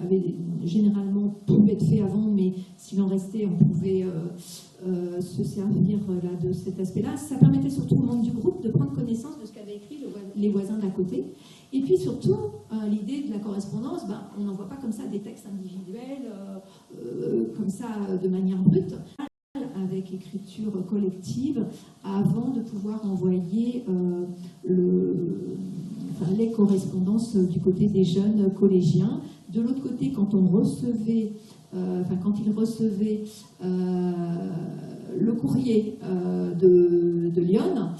avaient généralement pu être faits avant, mais s'il en restait, on pouvait se servir là, de cet aspect-là. Ça permettait surtout aux membres du groupe de prendre connaissance de ce qu'avaient écrit les voisins d'à côté. Et puis surtout, l'idée de la correspondance, on n'envoie pas comme ça des textes individuels, comme ça de manière brute, avec écriture collective, avant de pouvoir envoyer les correspondances du côté des jeunes collégiens. De l'autre côté, quand ils recevaient le courrier de Lyon,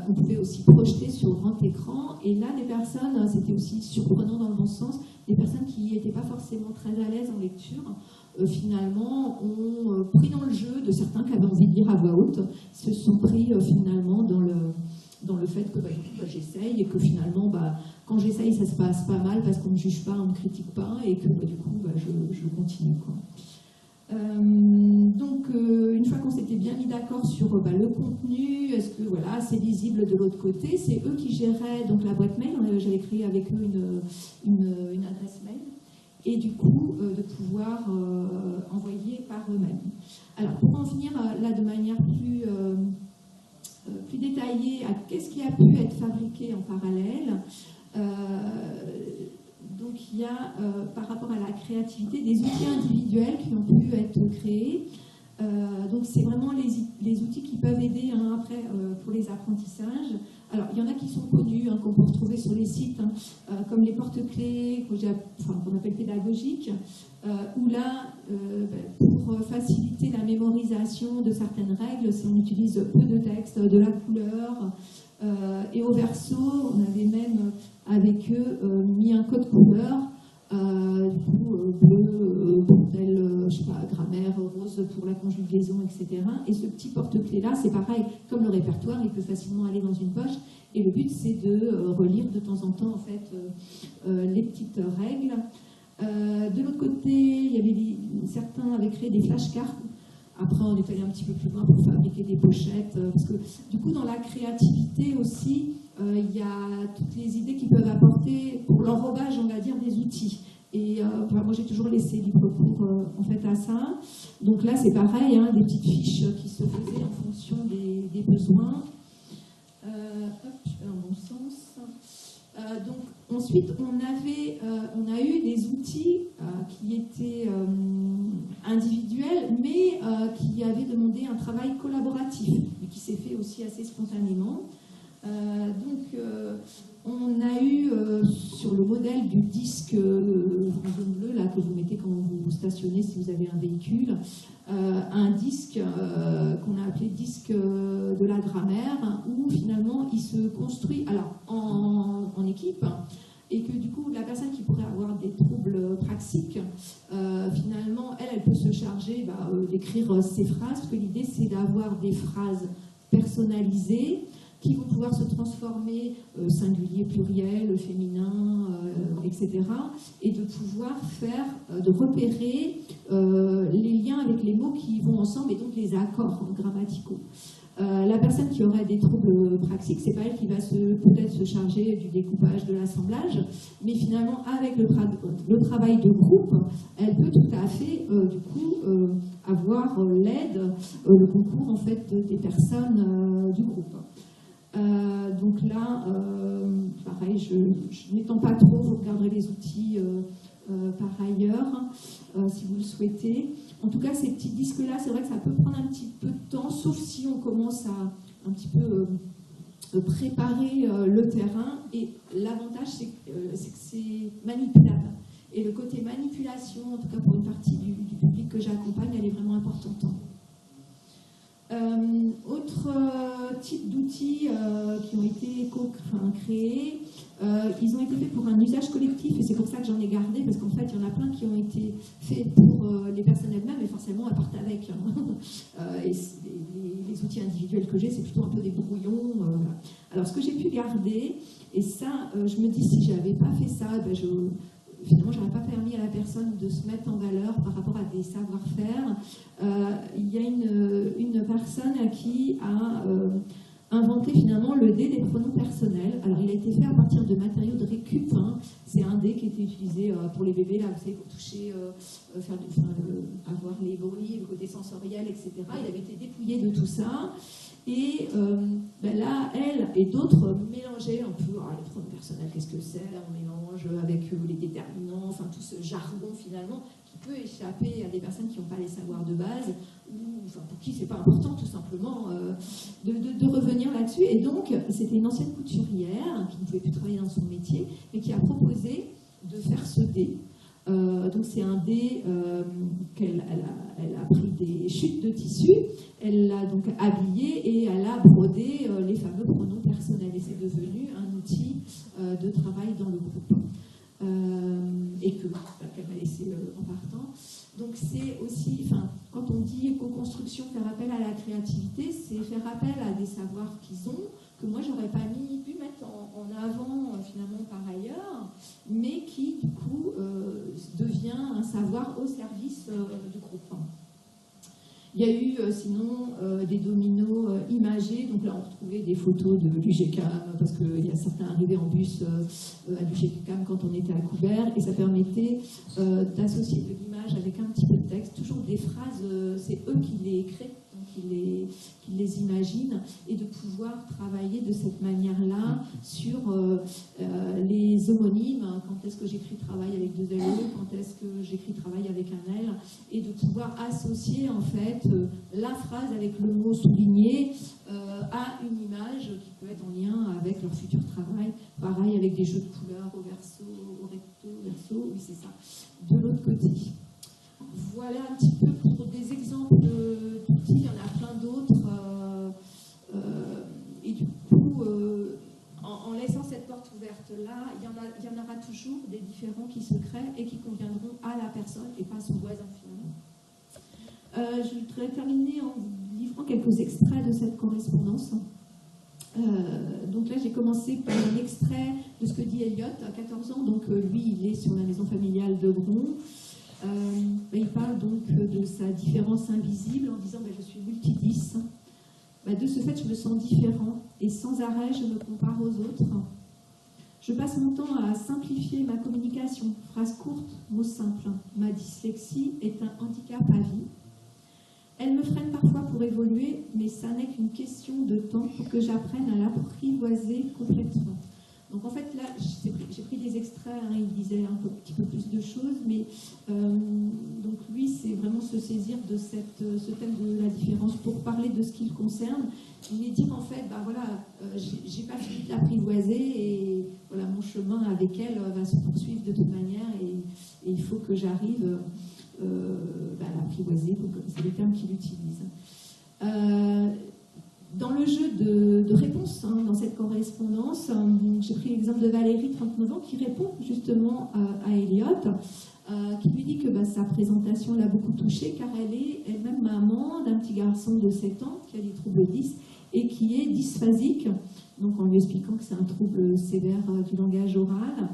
on pouvait aussi projeter sur grand écran, et là des personnes, c'était aussi surprenant dans le bon sens, des personnes qui n'étaient pas forcément très à l'aise en lecture, finalement ont pris dans le jeu de certains qui avaient envie de lire à voix haute, se sont pris finalement dans le fait que j'essaye, et que finalement quand j'essaye ça se passe pas mal parce qu'on ne juge pas, on ne critique pas, et que du coup je continue, quoi. Donc une fois qu'on s'était bien mis d'accord sur le contenu, est-ce que voilà, c'est lisible de l'autre côté, c'est eux qui géraient donc la boîte mail, j'avais créé avec eux une adresse mail, et du coup de pouvoir envoyer par eux-mêmes. Alors pour en venir là de manière plus détaillée à qu'est-ce qui a pu être fabriqué en parallèle, donc il y a par rapport à la créativité des outils individuels qui ont pu être créés. Donc c'est vraiment les outils qui peuvent aider après pour les apprentissages. Alors il y en a qui sont connus, qu'on peut retrouver sur les sites, comme les porte-clés qu'on appelle pédagogiques, où là, pour faciliter la mémorisation de certaines règles, si on utilise peu de texte, de la couleur, et au verso, on avait même avec eux mis un code couleur, bleu pour telle, je sais pas, grammaire, rose pour la conjugaison, etc. Et ce petit porte-clés-là, c'est pareil, comme le répertoire, il peut facilement aller dans une poche. Et le but, c'est de relire de temps en temps, en fait, les petites règles. De l'autre côté, certains avaient créé des flashcards. Après, on est allé un petit peu plus loin pour fabriquer des pochettes, parce que du coup, dans la créativité aussi, il y a toutes les idées qu'ils peuvent apporter pour l'enrobage, on va dire, des outils. Et moi, j'ai toujours laissé libre cours en fait à ça. Donc là, c'est pareil, des petites fiches qui se faisaient en fonction des besoins. Dans mon sens. Donc ensuite, on a eu des outils qui étaient individuels, mais qui avaient demandé un travail collaboratif, et qui s'est fait aussi assez spontanément. On a eu sur le modèle du disque jaune bleu là, que vous mettez quand vous stationnez si vous avez un véhicule, un disque qu'on a appelé disque de la grammaire, où finalement il se construit en équipe, et que du coup la personne qui pourrait avoir des troubles praxiques, finalement elle peut se charger d'écrire ses phrases, parce que l'idée c'est d'avoir des phrases personnalisées qui vont pouvoir se transformer singulier, pluriel, féminin, etc. Et de pouvoir de repérer les liens avec les mots qui vont ensemble et donc les accords grammaticaux. La personne qui aurait des troubles praxiques, c'est pas elle qui va peut-être se charger du découpage, de l'assemblage, mais finalement avec le travail de groupe, elle peut tout à fait du coup avoir l'aide, le concours en fait des personnes du groupe. Donc là, pareil, je n'étends pas trop, vous regarderez les outils par ailleurs, si vous le souhaitez. En tout cas, ces petits disques-là, c'est vrai que ça peut prendre un petit peu de temps, sauf si on commence à un petit peu préparer le terrain. Et l'avantage, c'est que c'est manipulable. Et le côté manipulation, en tout cas pour une partie du public que j'accompagne, elle est vraiment importante. Autre type d'outils qui ont été créés, ils ont été faits pour un usage collectif et c'est pour ça que j'en ai gardé, parce qu'en fait il y en a plein qui ont été faits pour les personnes elles-mêmes et forcément elles partent avec. Et les outils individuels que j'ai, c'est plutôt un peu des brouillons. Voilà. Alors ce que j'ai pu garder, et ça je me dis si j'avais pas fait ça, finalement, je n'aurais pas permis à la personne de se mettre en valeur par rapport à des savoir-faire. Il y a une personne qui a inventé finalement le dé des pronoms personnels. Alors, il a été fait à partir de matériaux de récup. Hein. C'est un dé qui était utilisé pour les bébés, là, vous savez, pour toucher, avoir les bruits, le côté sensoriel, etc. Il avait été dépouillé de tout ça. Et là, elle et d'autres mélangeaient un peu les pronoms personnels, qu'est-ce que c'est, on mélange avec les déterminants, enfin tout ce jargon finalement qui peut échapper à des personnes qui n'ont pas les savoirs de base, ou enfin, pour qui c'est pas important tout simplement de revenir là-dessus. Et donc, c'était une ancienne couturière qui ne pouvait plus travailler dans son métier, mais qui a proposé de faire ce dé. Donc c'est un dé qu'elle a pris des chutes de tissu, elle l'a donc habillé et elle a brodé les fameux pronoms personnels et c'est devenu un outil de travail dans le groupe et qu'elle m'a laissé en partant. Donc c'est aussi, quand on dit éco-construction, faire appel à la créativité, c'est faire appel à des savoirs qu'ils ont, que moi j'aurais pas pu mettre en avant finalement par ailleurs, mais qui du coup devient un savoir au service du groupe. Il y a eu sinon des dominos imagés, donc là on retrouvait des photos de l'UGCAM, parce qu'il y a certains arrivés en bus à l'UGCAM quand on était à Coubert, et ça permettait d'associer de l'image avec un petit peu de texte, toujours des phrases, c'est eux qui les créent, qui les imaginent, et de pouvoir travailler de cette manière-là sur les homonymes, quand est-ce que j'écris travail avec deux L, quand est-ce que j'écris travail avec un L, et de pouvoir associer en fait la phrase avec le mot souligné à une image qui peut être en lien avec leur futur travail. Pareil avec des jeux de couleurs au verso, au recto, au verso, oui c'est ça, de l'autre côté. Voilà un petit peu pour des exemples d'outils, il y en a plein d'autres. Et du coup, en laissant cette porte ouverte-là, il y en aura toujours des différents qui se créent et qui conviendront à la personne et pas à son voisin finalement. Je voudrais terminer en vous livrant quelques extraits de cette correspondance. Donc là, j'ai commencé par un extrait de ce que dit Elliot, à 14 ans. Donc lui, il est sur la maison familiale de Bron. Il parle donc de sa différence invisible en disant je suis multidis. De ce fait, je me sens différent et sans arrêt, je me compare aux autres. Je passe mon temps à simplifier ma communication. Phrase courte, mots simples. Ma dyslexie est un handicap à vie. Elle me freine parfois pour évoluer, mais ça n'est qu'une question de temps pour que j'apprenne à l'apprivoiser complètement. Donc en fait, là, j'ai pris des extraits, il disait un petit peu plus de choses, mais donc lui, c'est vraiment se saisir de ce thème de la différence pour parler de ce qui le concerne, mais dire en fait, j'ai pas fini de l'apprivoiser et voilà, mon chemin avec elle va se poursuivre de toute manière et il faut que j'arrive à l'apprivoiser, c'est le terme qu'il utilise. Dans le jeu de réponse, dans cette correspondance, j'ai pris l'exemple de Valérie, 39 ans, qui répond justement à Elliot, qui lui dit que sa présentation l'a beaucoup touchée, car elle est elle-même maman d'un petit garçon de 7 ans qui a des troubles 10 et qui est dysphasique, donc en lui expliquant que c'est un trouble sévère du langage oral.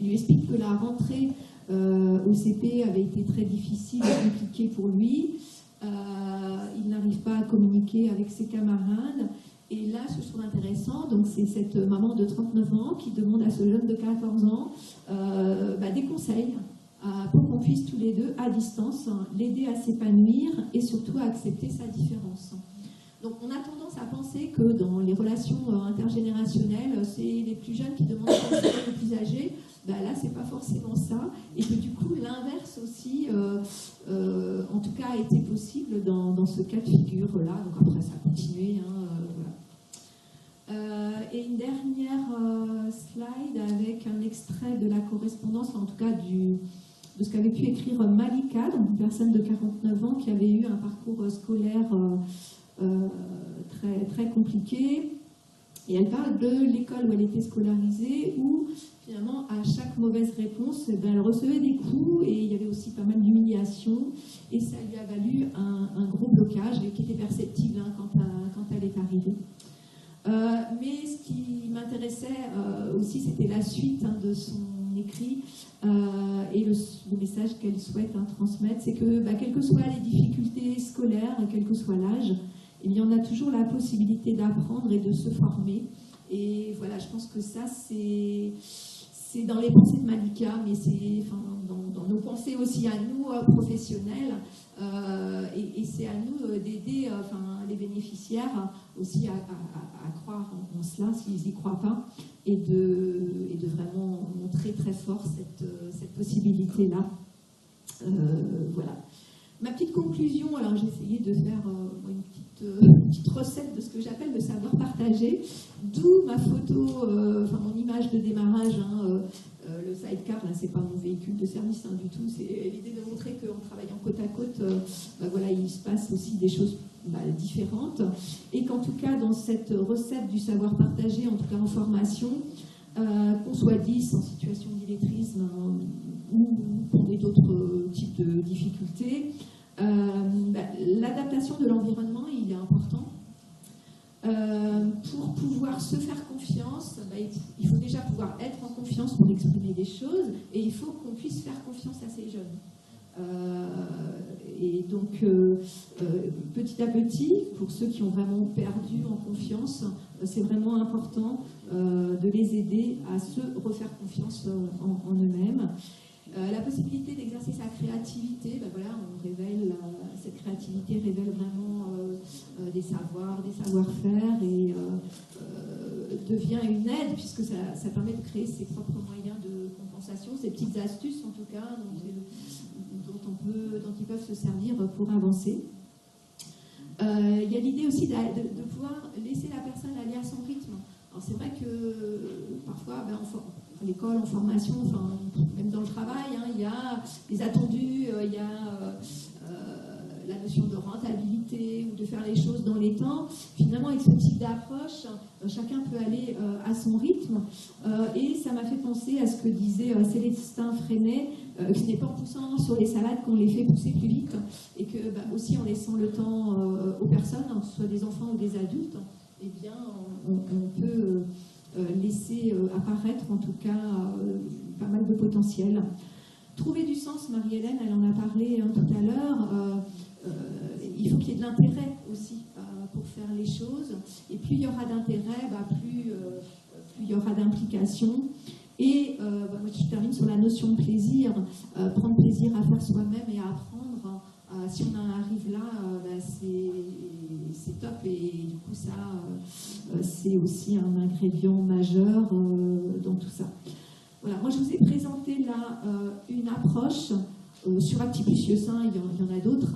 Il lui explique que la rentrée au CP avait été très difficile et compliquée pour lui. Il n'arrive pas à communiquer avec ses camarades. Et là, ce que je trouve intéressant, donc c'est cette maman de 39 ans qui demande à ce jeune de 14 ans des conseils pour qu'on puisse tous les deux, à distance, l'aider à s'épanouir et surtout à accepter sa différence. Donc on a tendance à penser que dans les relations intergénérationnelles, c'est les plus jeunes qui demandent des conseils aux plus âgés. Là, c'est pas forcément ça. Et que du coup, l'inverse aussi, en tout cas, a été possible dans ce cas de figure-là. Donc après, ça a continué. Et une dernière slide avec un extrait de la correspondance, en tout cas de ce qu'avait pu écrire Malika, donc une personne de 49 ans qui avait eu un parcours scolaire très, très compliqué. Et elle parle de l'école où elle était scolarisée, où finalement, à chaque mauvaise réponse, elle recevait des coups et il y avait aussi pas mal d'humiliation. Et ça lui a valu un gros blocage qui était perceptible quand elle est arrivée. Mais ce qui m'intéressait aussi, c'était la suite de son écrit et le message qu'elle souhaite transmettre. C'est que, quelles que soient les difficultés scolaires, quel que soit l'âge, il y en a toujours la possibilité d'apprendre et de se former. Et voilà, je pense que ça, c'est dans les pensées de Malika, mais c'est dans nos pensées aussi à nous, professionnels. Et c'est à nous d'aider les bénéficiaires aussi à croire en cela, s'ils n'y croient pas, et de vraiment montrer très fort cette possibilité-là. Voilà. Ma petite conclusion, alors j'ai essayé de faire une petite recette de ce que j'appelle le savoir partagé, d'où ma photo, mon image de démarrage, le sidecar, là c'est pas mon véhicule de service du tout, c'est l'idée de montrer qu'en travaillant côte à côte, il se passe aussi des choses différentes, et qu'en tout cas dans cette recette du savoir partagé, en tout cas en formation, qu'on soit 10 en situation d'illettrisme ou qu'on ait d'autres types de difficultés, l'adaptation de l'environnement, il est important. Pour pouvoir se faire confiance, il faut déjà pouvoir être en confiance pour exprimer des choses, et il faut qu'on puisse faire confiance à ces jeunes. Et donc, petit à petit, pour ceux qui ont vraiment perdu en confiance, c'est vraiment important de les aider à se refaire confiance en eux-mêmes. La possibilité d'exercer sa créativité, on révèle, cette créativité révèle vraiment des savoirs, des savoir-faire, et devient une aide, puisque ça permet de créer ses propres moyens de compensation, ces petites astuces en tout cas, dont ils peuvent se servir pour avancer. Il y a l'idée aussi de pouvoir laisser la personne aller à son rythme. Alors c'est vrai que parfois, à l'école, en formation, même dans le travail, il y a les attendus, il y a la notion de rentabilité ou de faire les choses dans les temps. Finalement, avec ce type d'approche, chacun peut aller à son rythme. Et ça m'a fait penser à ce que disait Célestin Freinet, que ce n'est pas en poussant sur les salades qu'on les fait pousser plus vite, et que aussi en laissant le temps aux personnes, que ce soit des enfants ou des adultes, eh bien, on peut laisser apparaître en tout cas pas mal de potentiel. Trouver du sens, Marie-Hélène, elle en a parlé tout à l'heure, il faut qu'il y ait de l'intérêt aussi pour faire les choses, et plus il y aura d'intérêt, plus il y aura d'implication. Et moi je termine sur la notion de plaisir, prendre plaisir à faire soi-même et à apprendre. Si on en arrive là, c'est top, et du coup ça, c'est aussi un ingrédient majeur dans tout ça. Voilà, moi je vous ai présenté là une approche sur Actiplus Lieusaint, il y en a d'autres.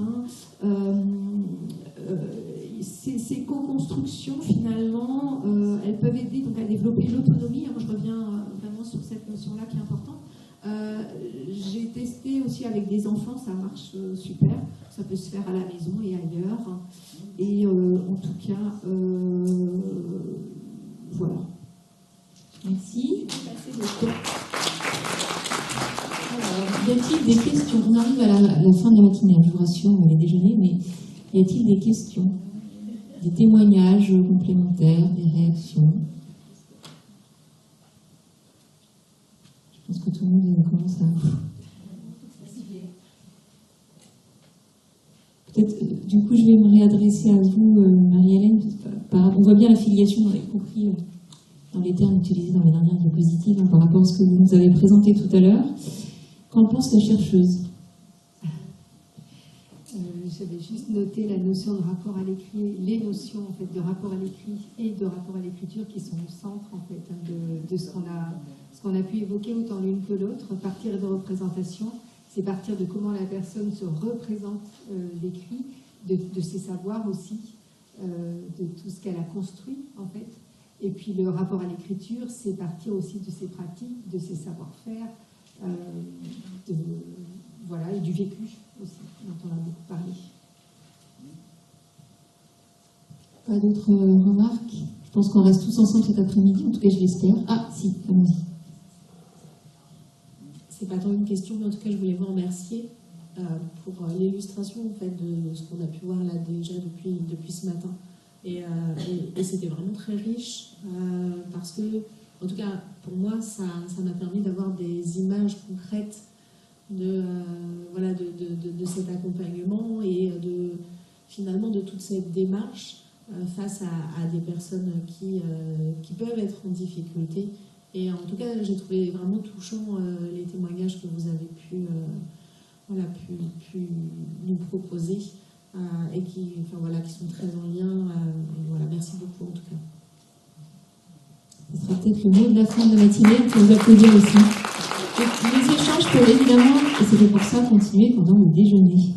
Ces co-constructions, finalement, elles peuvent aider donc à développer l'autonomie. Moi, je reviens vraiment sur cette notion-là qui est importante. J'ai testé aussi avec des enfants, ça marche super. Ça peut se faire à la maison et ailleurs. Et en tout cas, voilà. Merci. Alors, y a-t-il des questions? On arrive à la fin de la matinée, je vous rassure, on va déjeuner, mais y a-t-il des questions? des témoignages complémentaires, des réactions. Je pense que tout le monde commence à... Peut-être, du coup, je vais me réadresser à vous, Marie-Hélène. On voit bien l'affiliation, y compris dans les termes utilisés dans les dernières diapositives, par rapport à ce que vous nous avez présenté tout à l'heure. Qu'en pense la chercheuse? J'avais juste noté la notion de rapport à l'écrit, les notions en fait, de rapport à l'écrit et de rapport à l'écriture qui sont au centre en fait, de ce qu'on a pu évoquer autant l'une que l'autre. Partir de représentation, c'est partir de comment la personne se représente l'écrit, de ses savoirs aussi, de tout ce qu'elle a construit en fait. Et puis le rapport à l'écriture, c'est partir aussi de ses pratiques, de ses savoir-faire, voilà, et du vécu aussi, dont on a beaucoup parlé. Pas d'autres remarques? Je pense qu'on reste tous ensemble cet après-midi, en tout cas je l'espère. Ah si, allons-y. C'est pas tant une question, mais en tout cas je voulais vous remercier pour l'illustration en fait, de ce qu'on a pu voir là déjà depuis ce matin. Et c'était vraiment très riche parce que, en tout cas pour moi, ça m'a permis d'avoir des images concrètes de cet accompagnement et finalement de toute cette démarche face à des personnes qui peuvent être en difficulté. Et en tout cas, j'ai trouvé vraiment touchant les témoignages que vous avez pu nous proposer et qui sont très en lien. Merci beaucoup en tout cas. Ce sera peut-être le mot de la fin de la matinée, pour vous applaudir aussi. Les échanges peuvent évidemment, et c'était pour ça, continuer pendant le déjeuner.